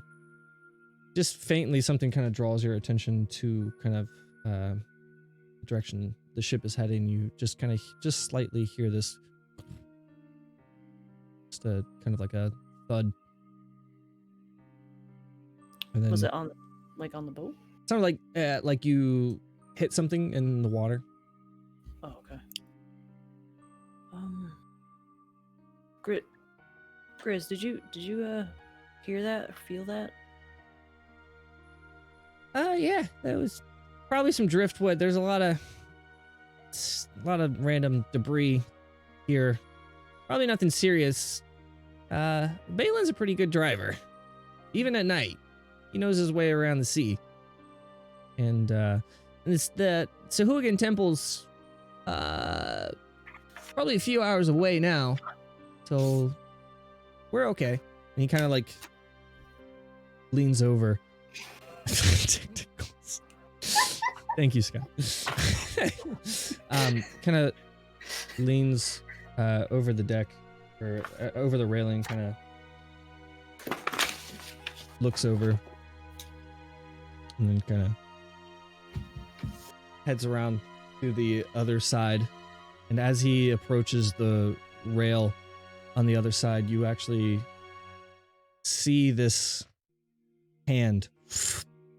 just faintly something kind of draws your attention to kind of the direction the ship is heading. You just kind of just slightly hear this, just a kind of like a thud, and then Was it on the boat? it sounded like you hit something in the water. Oh, okay. Grizz, did you hear that or feel that? Yeah, that was probably some driftwood. There's a lot of random debris here. Probably nothing serious. Balin's a pretty good driver, even at night. He knows his way around the sea. And it's the Sahuagin Temple's probably a few hours away now, so we're okay. And he kind of like leans over. Thank you, Scott. Kind of leans over the deck or over the railing, kind of looks over, and then kind of heads around to the other side. And as he approaches the rail on the other side, you actually see this hand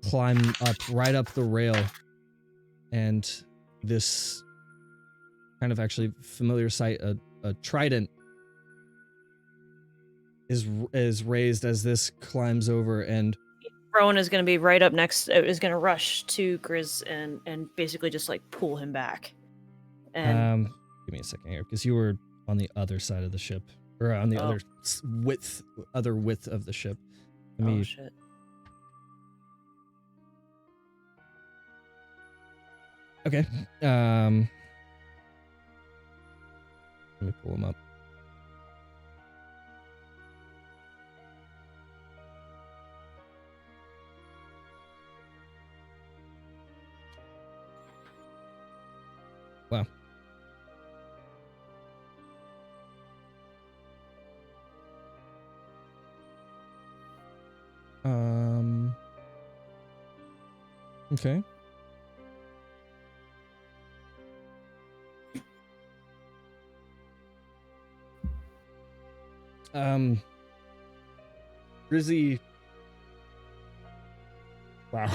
climb up right up the rail, and this kind of actually familiar sight, a trident is raised as this climbs over, and Rowan is going to be right up next. Is going to rush to Grizz and basically just like pull him back. And give me a second here, because you were on the other side of the ship, or on the other width of the ship. Oh shit. Okay. Let me pull him up. Wow. Okay. Grizzy. Wow.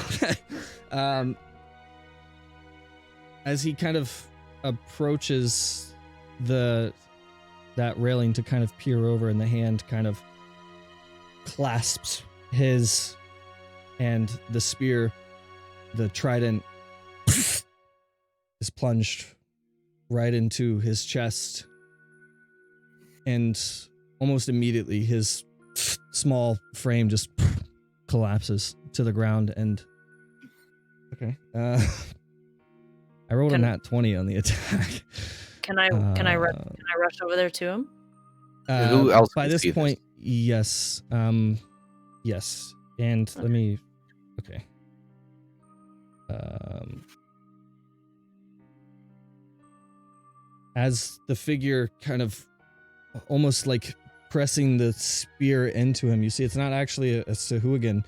As he kind of approaches that railing to kind of peer over, and the hand kind of clasps his, and the spear, the trident, is plunged right into his chest, and almost immediately his small frame just collapses to the ground. And okay, I rolled a nat 20 on the attack. Can I rush over there to him? Who else by can this see point, yes. Yes. And Okay. let me, okay. As the figure kind of almost like pressing the spear into him, you see it's not actually a Sahuagin.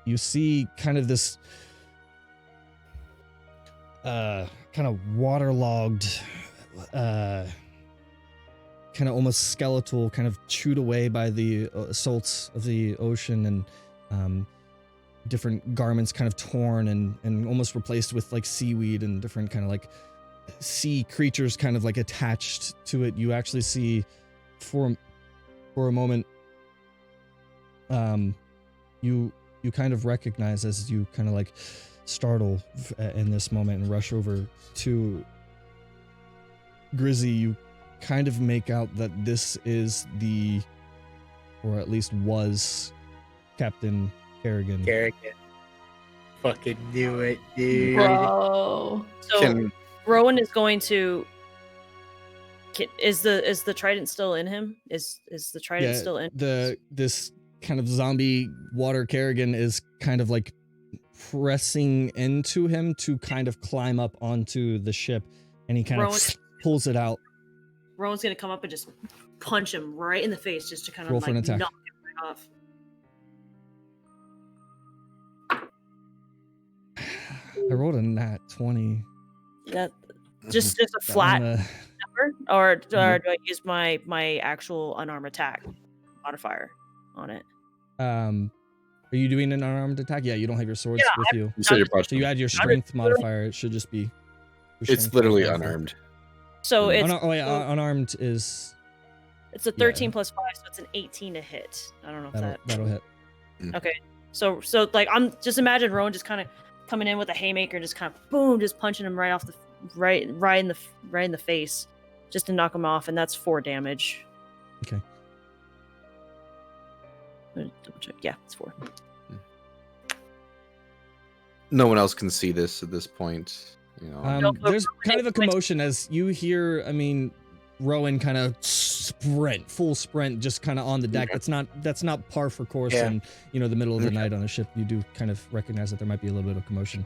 you see kind of this kind of waterlogged, kind of almost skeletal, kind of chewed away by the salts of the ocean, and different garments kind of torn and almost replaced with like seaweed and different kind of like sea creatures kind of like attached to it. You actually see for a moment, you kind of recognize, as you kind of like startle in this moment and rush over to Grizzy, you kind of make out that this is or at least was, Captain Kerrigan. Kerrigan. Fucking knew it, dude. Bro. So Rowan is going to. Is the trident still in him? Is the trident still in? This kind of zombie water Kerrigan is kind of like pressing into him to kind of climb up onto the ship, and he kind of pulls it out. Rowan's gonna come up and just punch him right in the face, just to kind of Roll for an like attack. knock him right off. I rolled a nat 20. That just a flat number, or do I use my actual unarmed attack modifier on it? Are you doing an unarmed attack? Yeah, you don't have your swords with you. You said your So you add your strength modifier. It should just be. It's literally unarmed. So it's unarmed is. It's a 13 plus 5, so it's an 18 to hit. I don't know if that'll hit. Okay, so like I'm just imagine Rowan just kind of coming in with a haymaker, just kind of boom, just punching him right off the right in the face, just to knock him off, and that's 4 damage. Okay. Double check. Yeah, it's 4. No one else can see this at this point. You know, there's kind of a commotion as you hear. I mean, Rowan kind of full sprint, just kind of on the deck. That's not par for course in the middle of the night on a ship. You do kind of recognize that there might be a little bit of commotion.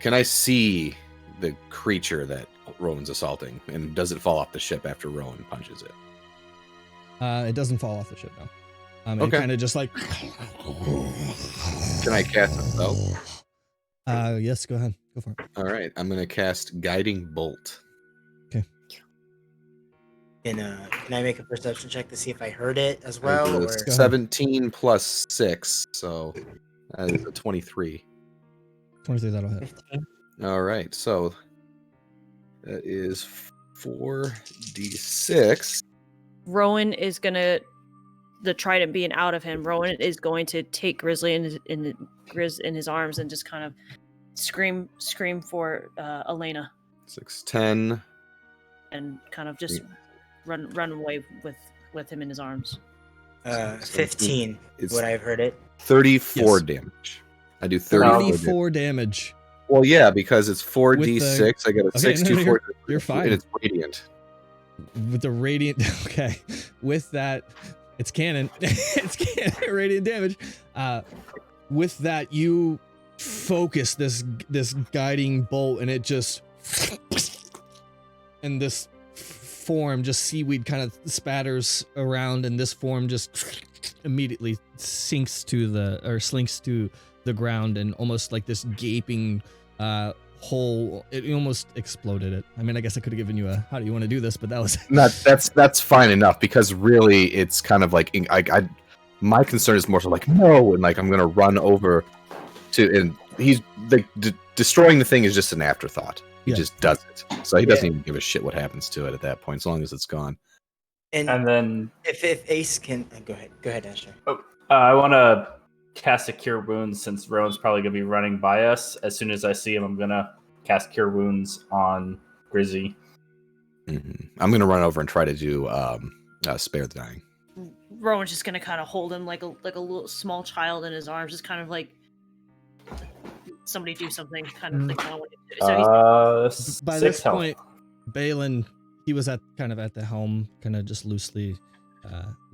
Can I see the creature that Rowan's assaulting, and does it fall off the ship after Rowan punches it? It doesn't fall off the ship, no. Okay. It kind of just like. Can I cast a spell? Yes, go ahead. Go for it. All right, I'm gonna cast Guiding Bolt. Okay. Can I make a perception check to see if I heard it as well? Or? 17 plus 6, so that is a 23. 23, that'll hit. 15. All right, so that is 4d6. Rowan is gonna, the trident being out of him, Rowan is going to take Grizzly in his arms and just kind of scream for Elena. 6, 10. And kind of just run away with him in his arms. 15 would I have heard it? 34 damage. I do 34 damage. Well, yeah, because it's 4d6. I got a 64. You're fine. And it's radiant. With the radiant, okay. With that, it's canon. It's canon, radiant damage. With that, you focus this guiding bolt, and it just, and this form, just seaweed kind of spatters around, and this form just immediately slinks to the ground, and almost like this gaping hole. It almost exploded it. I mean, I guess I could have given you a how do you want to do this, but that was that's fine enough, because really it's kind of like I my concern is more so like no, and like I'm gonna run over to, and he's like destroying the thing is just an afterthought. He just does it, so he doesn't even give a shit what happens to it at that point, as long as it's gone. And then if Ace can go ahead, Asher. I want to cast a Cure Wounds, since Rowan's probably going to be running by us. As soon as I see him, I'm going to cast Cure Wounds on Grizzy. Mm-hmm. I'm going to run over and try to do Spare the Dying. Rowan's just going to kind of hold him like a little small child in his arms, just kind of like somebody do something, kind of like so by this point, Balin, he was at the helm, kind of just loosely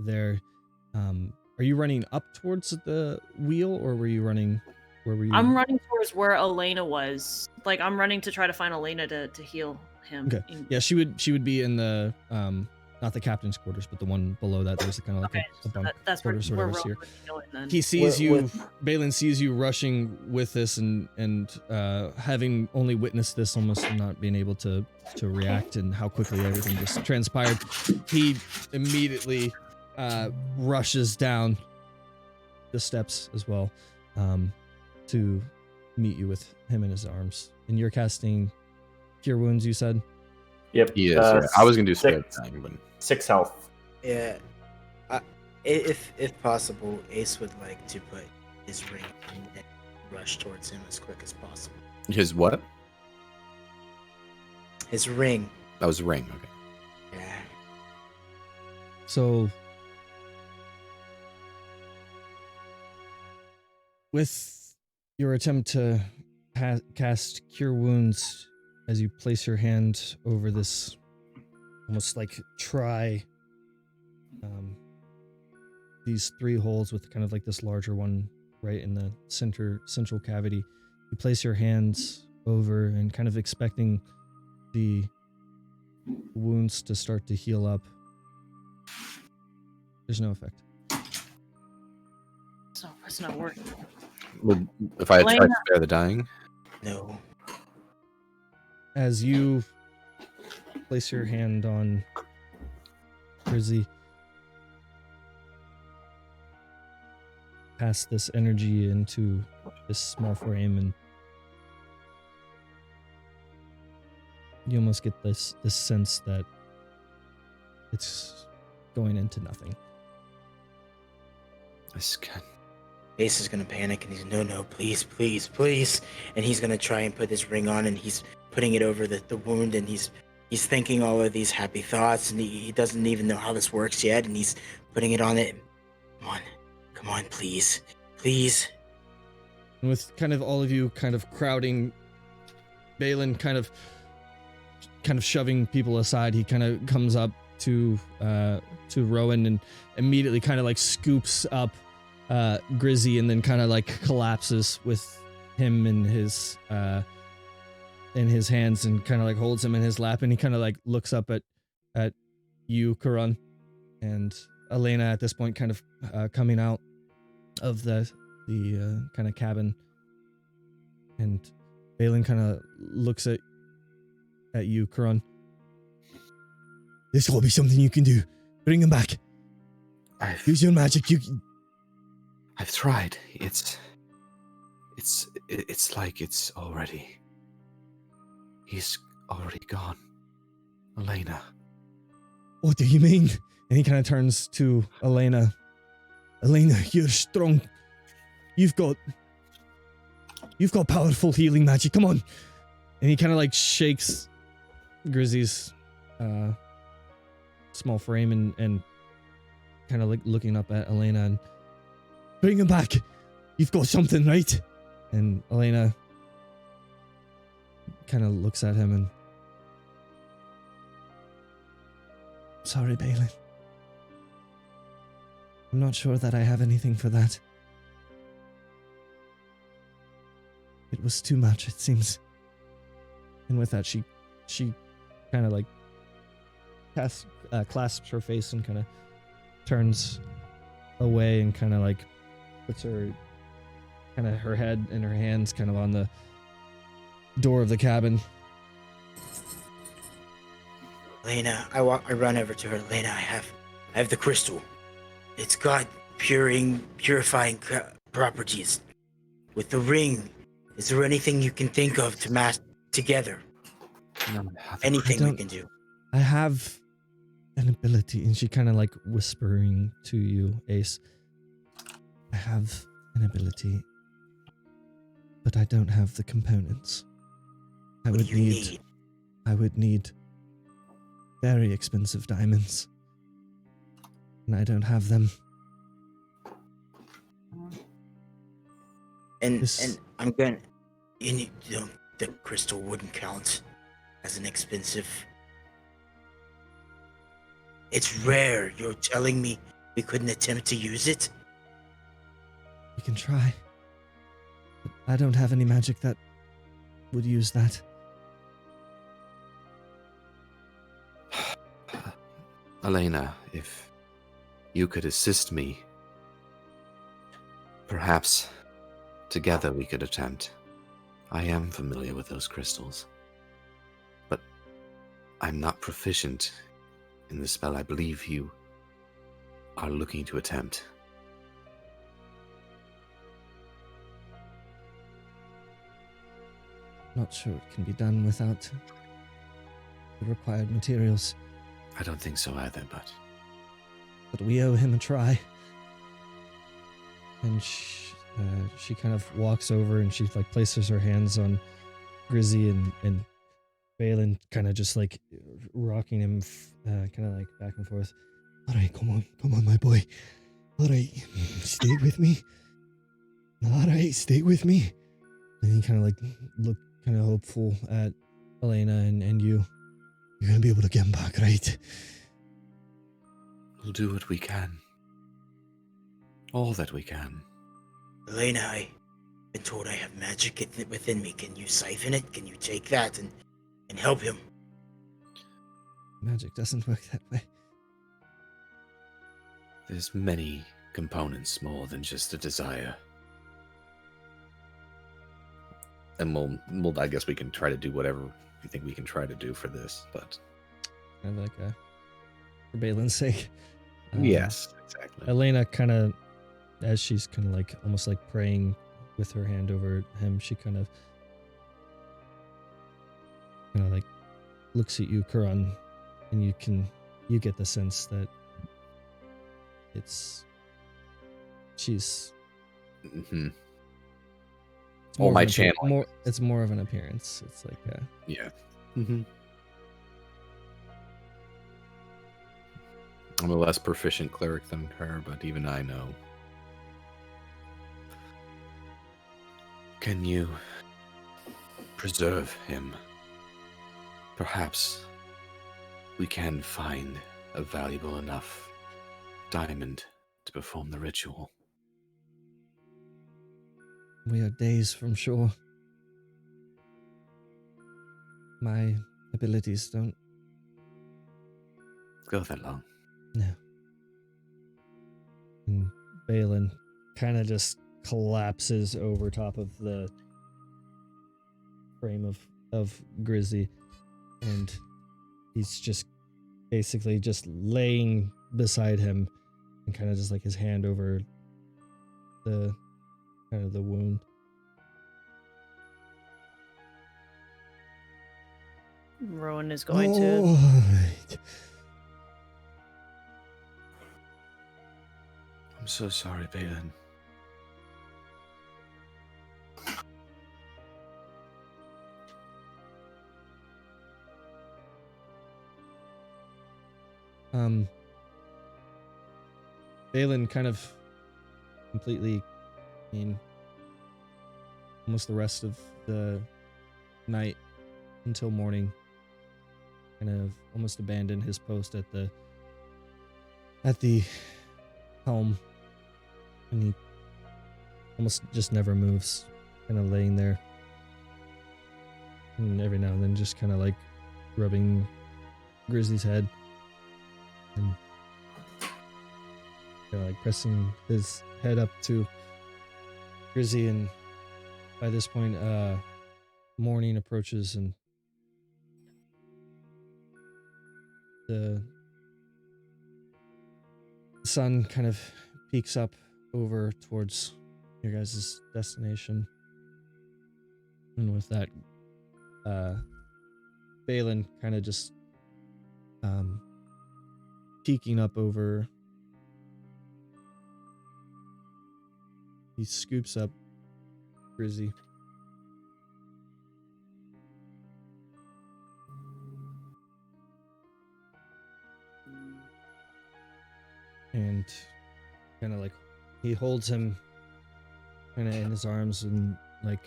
there. Are you running up towards the wheel, or were you running? Where were you? I'm running towards where Elena was. Like, I'm running to try to find Elena to heal him. Okay. Yeah, she would be in the not the captain's quarters, but the one below that. There's kind of like a bunk That's where quarters or we're whatever's here. going then. He sees With- you, with- Balin sees you rushing with this, and having only witnessed this, almost not being able to react, and how quickly everything just transpired. He immediately rushes down the steps as well, to meet you with him in his arms. And you're casting Cure Wounds, you said? Yep. He is. Yeah. I was gonna do spare six, time, but 6 health. Yeah. If possible, Ace would like to put his ring on and rush towards him as quick as possible. his what? His ring. That was a ring. Okay. Yeah. So, with your attempt to cast Cure Wounds, as you place your hand over this, almost like try these 3 holes with kind of like this larger one right in the central cavity, you place your hands over and kind of expecting the wounds to start to heal up. There's no effect. So it's not working. Well, if I had tried Elena. to spare the dying, No. As you place your hand on Grizzy, pass this energy into this small frame, and you almost get this sense that it's going into nothing. this can. Ace is gonna panic and he's no, please, please, please. And he's gonna try and put his ring on and he's putting it over the wound and he's thinking all of these happy thoughts and he doesn't even know how this works yet and he's putting it on it. Come on, please. Please. And with kind of all of you kind of crowding, Balin kind of shoving people aside, he kind of comes up to Rowan and immediately kind of like scoops up Grizzy and then kind of like collapses with him in his hands and kind of like holds him in his lap, and he kind of like looks up at you, Karan, and Elena at this point kind of coming out of the kind of cabin, and Balin kind of looks at you, Karan. This will be something you can do. Bring him back. Use your magic. I've tried. It's like it's already. He's already gone. Elena. What do you mean? And he kind of turns to Elena. Elena, you're strong. You've got powerful healing magic. Come on. And he kind of like shakes Grizzy's small frame and kind of like looking up at Elena and bring him back. You've got something, right? And Elena kind of looks at him and, sorry, Balin. I'm not sure that I have anything for that. It was too much, it seems. And with that, she kind of like clasps her face and kind of turns away and kind of like puts her head and her hands kind of on the door of the cabin. Elena, I run over to her. Elena, I have the crystal. It's got purifying properties. With the ring, is there anything you can think of to match together? No, Anything we can do? I have an ability, and she kind of like whispering to you, Ace. I have an ability, but I don't have the components. I would need very expensive diamonds, and I don't have them. And I'm going. The crystal wouldn't count as an expensive. It's rare. You're telling me we couldn't attempt to use it? We can try, but I don't have any magic that would use that. Elena, if you could assist me, perhaps together we could attempt. I am familiar with those crystals, but I'm not proficient in the spell I believe you are looking to attempt. Not sure it can be done without the required materials, I don't think so either, but but we owe him a try. And she kind of walks over and she like places her hands on Grizzy and Balin, kind of just like rocking him, kind of like back and forth. All right, come on, my boy. All right, stay with me. All right, stay with me. And he kind of like looked kind of hopeful at Elena and you. You're gonna be able to get him back, right? we'll do what we can. All that we can. Elena, I've been told I have magic within me. Can you siphon it? Can you take that and help him? Magic doesn't work that way. There's many components more than just a desire. And we'll I guess we can try to do whatever we think we can try to do for this, but Kind of like for Balin's sake. yes, exactly. Elena kind of, as she's kind of like almost like praying with her hand over him, she kind of like looks at you, Kuran, and you get the sense that she's Mm-hmm. it's more Or of my an appear- channeling. it's more of an appearance. It's like Yeah. Mm-hmm. I'm a less proficient cleric than her, but even I know. Can you preserve him? Perhaps we can find a valuable enough diamond to perform the ritual. we are days from shore. My abilities don't. Go that long. No. And Balin kind of just collapses over top of the frame of Grizzy, and he's just basically just laying beside him and kind of just like his hand over the kind of the wound. Rowan is going to. Alright. I'm so sorry, Balin. Balin kind of completely, almost the rest of the night until morning, kind of almost abandoned his post at the helm, and he almost just never moves, kind of laying there, and every now and then just kind of like rubbing Grizzly's head and kind of like pressing his head up to Grizzy. And by this point, morning approaches, and the sun kind of peaks up over towards your guys' destination. And with that, Balin kind of just peeking up over, he scoops up Grizzy. And kind of like he holds him kind of in his arms and like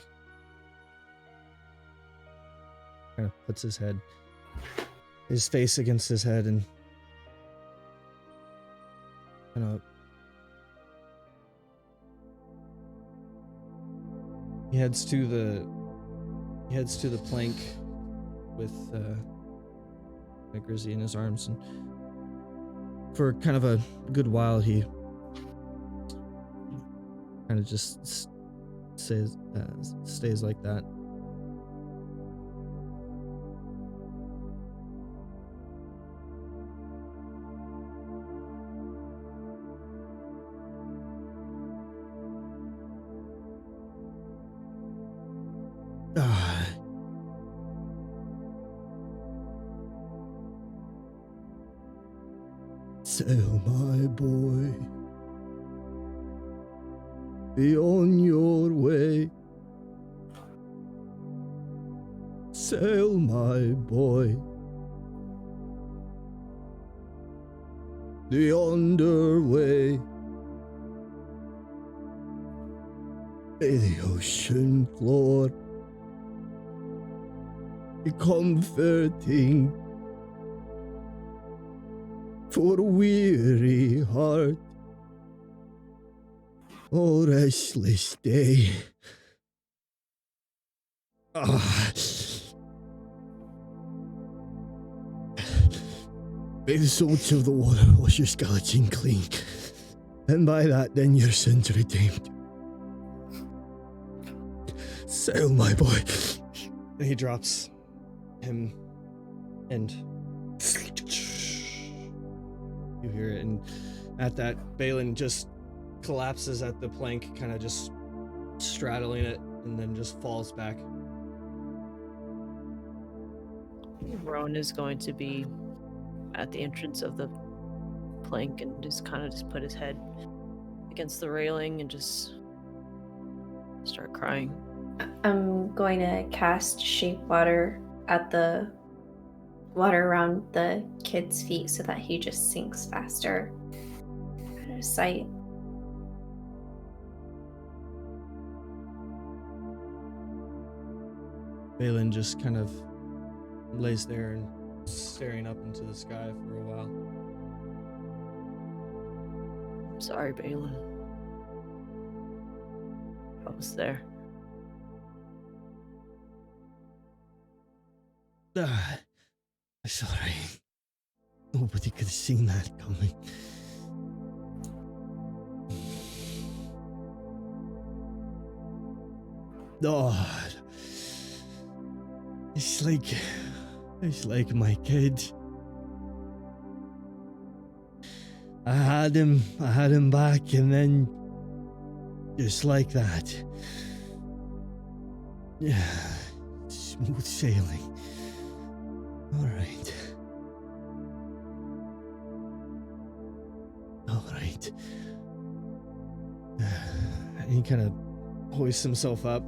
kind of puts his face against his head and kind of he heads to the plank with Grizzy in his arms, and for kind of a good while, he kind of just stays like that. Sail, my boy, be on your way. Sail, my boy, the underway. May the ocean floor be comforting for a weary heart, oh restless day. May the salts of the water wash your skeleton clean, and by that then your sins redeemed. Sail, my boy. And he drops him, and you hear it, and at that, Balin just collapses at the plank, kind of just straddling it, and then just falls back. Rowan is going to be at the entrance of the plank and just kind of just put his head against the railing and just start crying. I'm going to cast Shape Water at the water around the kid's feet so that he just sinks faster out of sight. Balin just kind of lays there and staring up into the sky for a while. I'm sorry, Balin. I was there. Sorry. Nobody could have seen that coming. Oh, it's like my kid. I had him back, and then just like that. Yeah, smooth sailing. All right. And he kind of hoists himself up.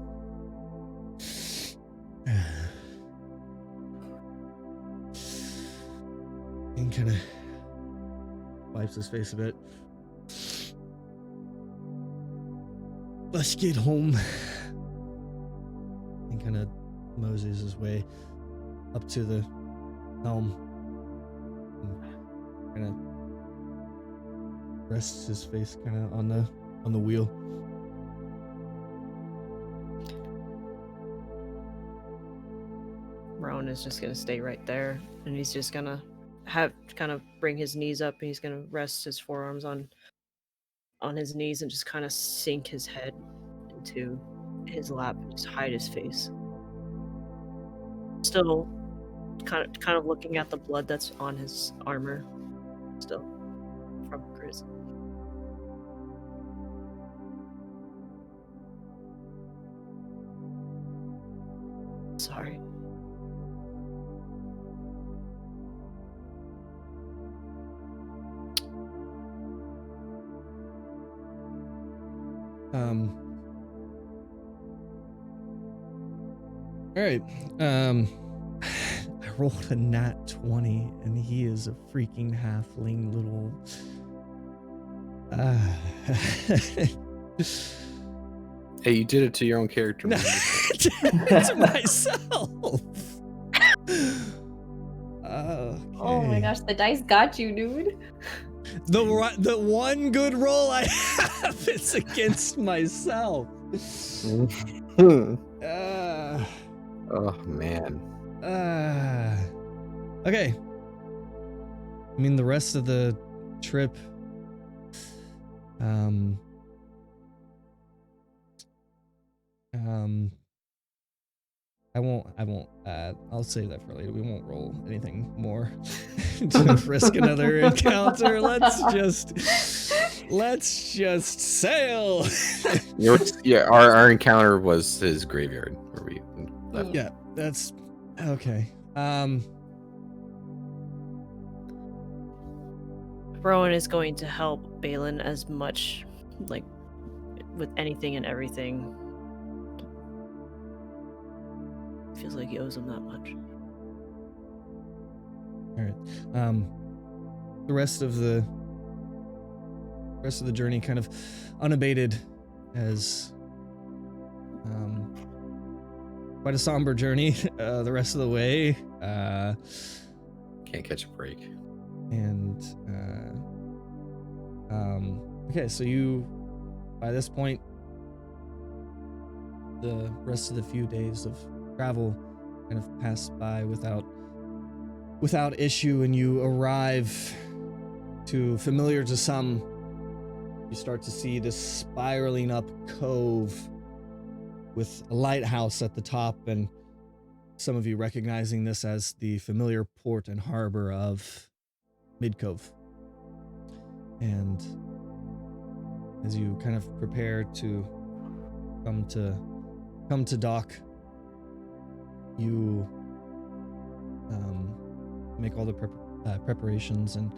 And kind of wipes his face a bit. Let's get home. And kind of moseys his way up to the helm. Kind of rests his face kind of on the wheel. Rowan is just gonna stay right there, and he's just gonna bring his knees up, and he's gonna rest his forearms on his knees and just kind of sink his head into his lap and just hide his face. Still kind of looking at the blood that's on his armor still from Grizz. Sorry. All right. I rolled a nat 20, and he is a freaking halfling little. Hey, you did it to your own character. Man. To myself. Oh my gosh, the dice got you, dude. The one good roll I have is against myself. Oh man. Okay. I mean, the rest of the trip. I'll save that for later. We won't roll anything more to risk another encounter. Let's just sail. Our encounter was his graveyard where we left. Yeah, that's okay. Rowan is going to help Balin as much, like, with anything and everything. Feels like he owes him that much. All right. The rest of the journey kind of unabated, as quite a somber journey the rest of the way. Can't catch a break. And okay, so you, by this point, the rest of the few days of travel kind of pass by without issue, and you arrive to, familiar to some, you start to see this spiraling up cove with a lighthouse at the top, and some of you recognizing this as the familiar port and harbor of Midcove. And as you kind of prepare to come to dock, you make all the preparations and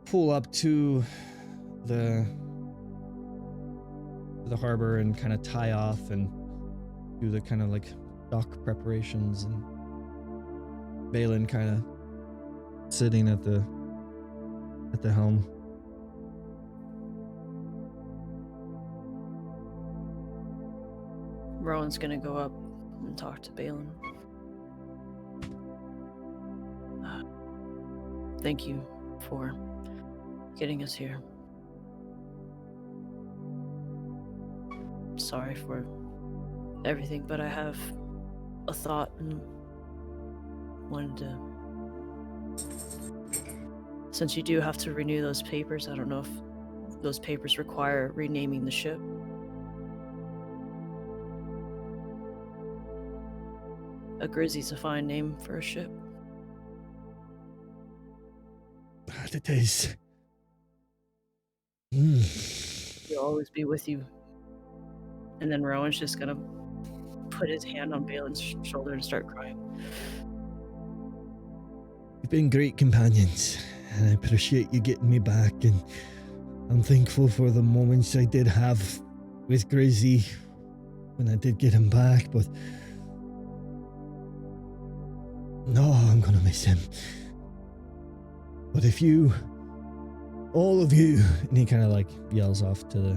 pull up to the harbor and kind of tie off and do the kind of like dock preparations, and Balin kind of sitting at the helm. Rowan's gonna go up and talk to Balin. Thank you for getting us here. Sorry for everything, but I have a thought and wanted to... Since you do have to renew those papers, I don't know if those papers require renaming the ship. A Grizzly's a fine name for a ship. But it is. He'll always be with you. And then Rowan's just gonna put his hand on Balin's shoulder and start crying. You've been great companions, and I appreciate you getting me back, and I'm thankful for the moments I did have with Grizzy when I did get him back, but no, I'm gonna miss him. But if you, all of you, and he kind of like yells off to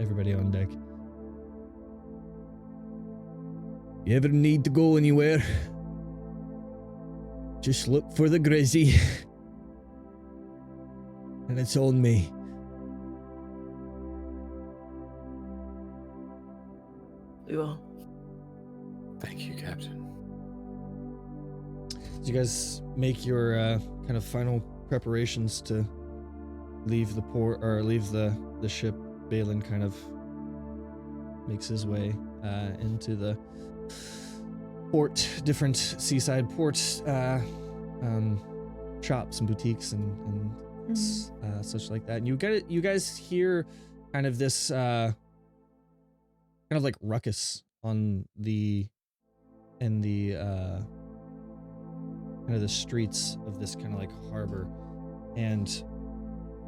everybody on deck, you ever need to go anywhere, just look for the Grizzy, and it's on me. We will. Thank you, Captain. Do you guys make your kind of final preparations to leave the port, or leave the ship? Balin kind of makes his way into the port, different seaside ports, shops and boutiques and such like that. And you guys hear kind of this kind of like ruckus in the kind of the streets of this kind of like harbor, and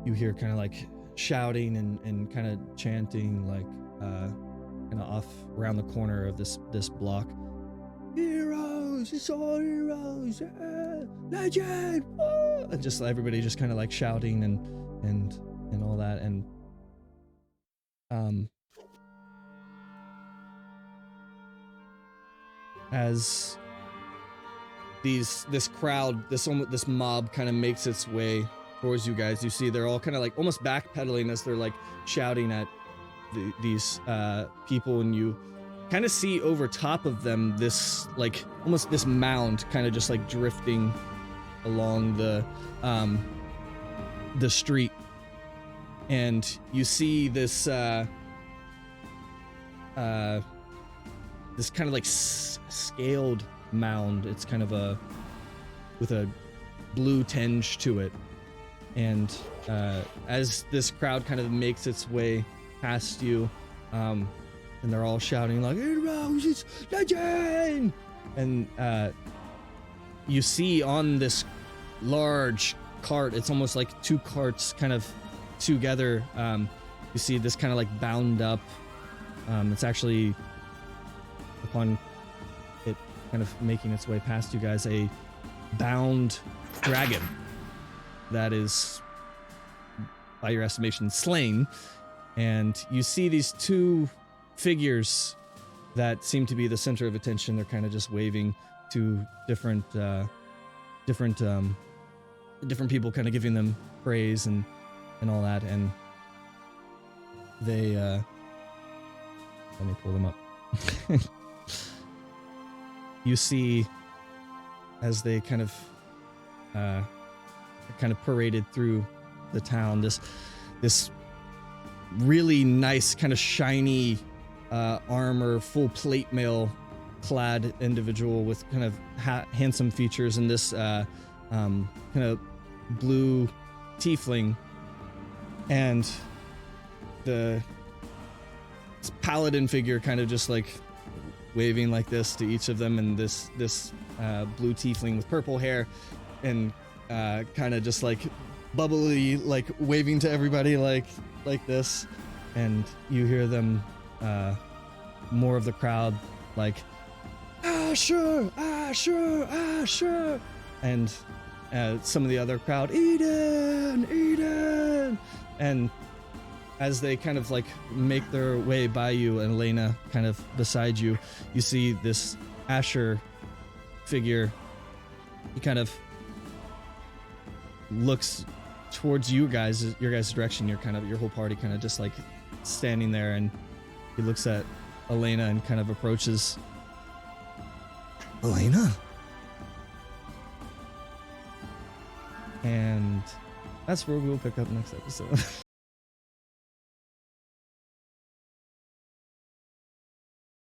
you hear kind of like shouting and kind of chanting, like kind of off around the corner of this block. Heroes, it's all heroes, yeah, legend, whoa! And just everybody just kind of like shouting and all that, and as this crowd, this mob kind of makes its way towards you guys, you see they're all kind of like almost backpedaling as they're like shouting at these people, and you kind of see over top of them this like almost this mound kind of just like drifting along the the street, and you see this this kind of like scaled mound. It's kind of with a blue tinge to it, and as this crowd kind of makes its way past you, and they're all shouting like "Aelos is legend!" and you see on this large cart, it's almost like two carts kind of together. You see this kind of like bound up. It's actually, upon it kind of making its way past you guys, a bound dragon that is, by your estimation, slain. And you see these two figures that seem to be the center of attention. They're kind of just waving to different people, kind of giving them praise and all that. And they let me pull them up. You see, as they kind of paraded through the town, this really nice kind of shiny armor, full plate mail clad individual with kind of handsome features, and this kind of blue tiefling, and the paladin figure kind of just like waving like this to each of them, and this blue tiefling with purple hair and kind of just like bubbly, like waving to everybody like this. And you hear them, more of the crowd, like Asher, Asher, Asher, and some of the other crowd, Eden, Eden. And as they kind of like make their way by you, and Elena kind of beside you, you see this Asher figure. He kind of looks towards your guys' direction. Your whole party kind of just like standing there, and he looks at Elena and kind of approaches. Elena? And that's where we'll pick up next episode.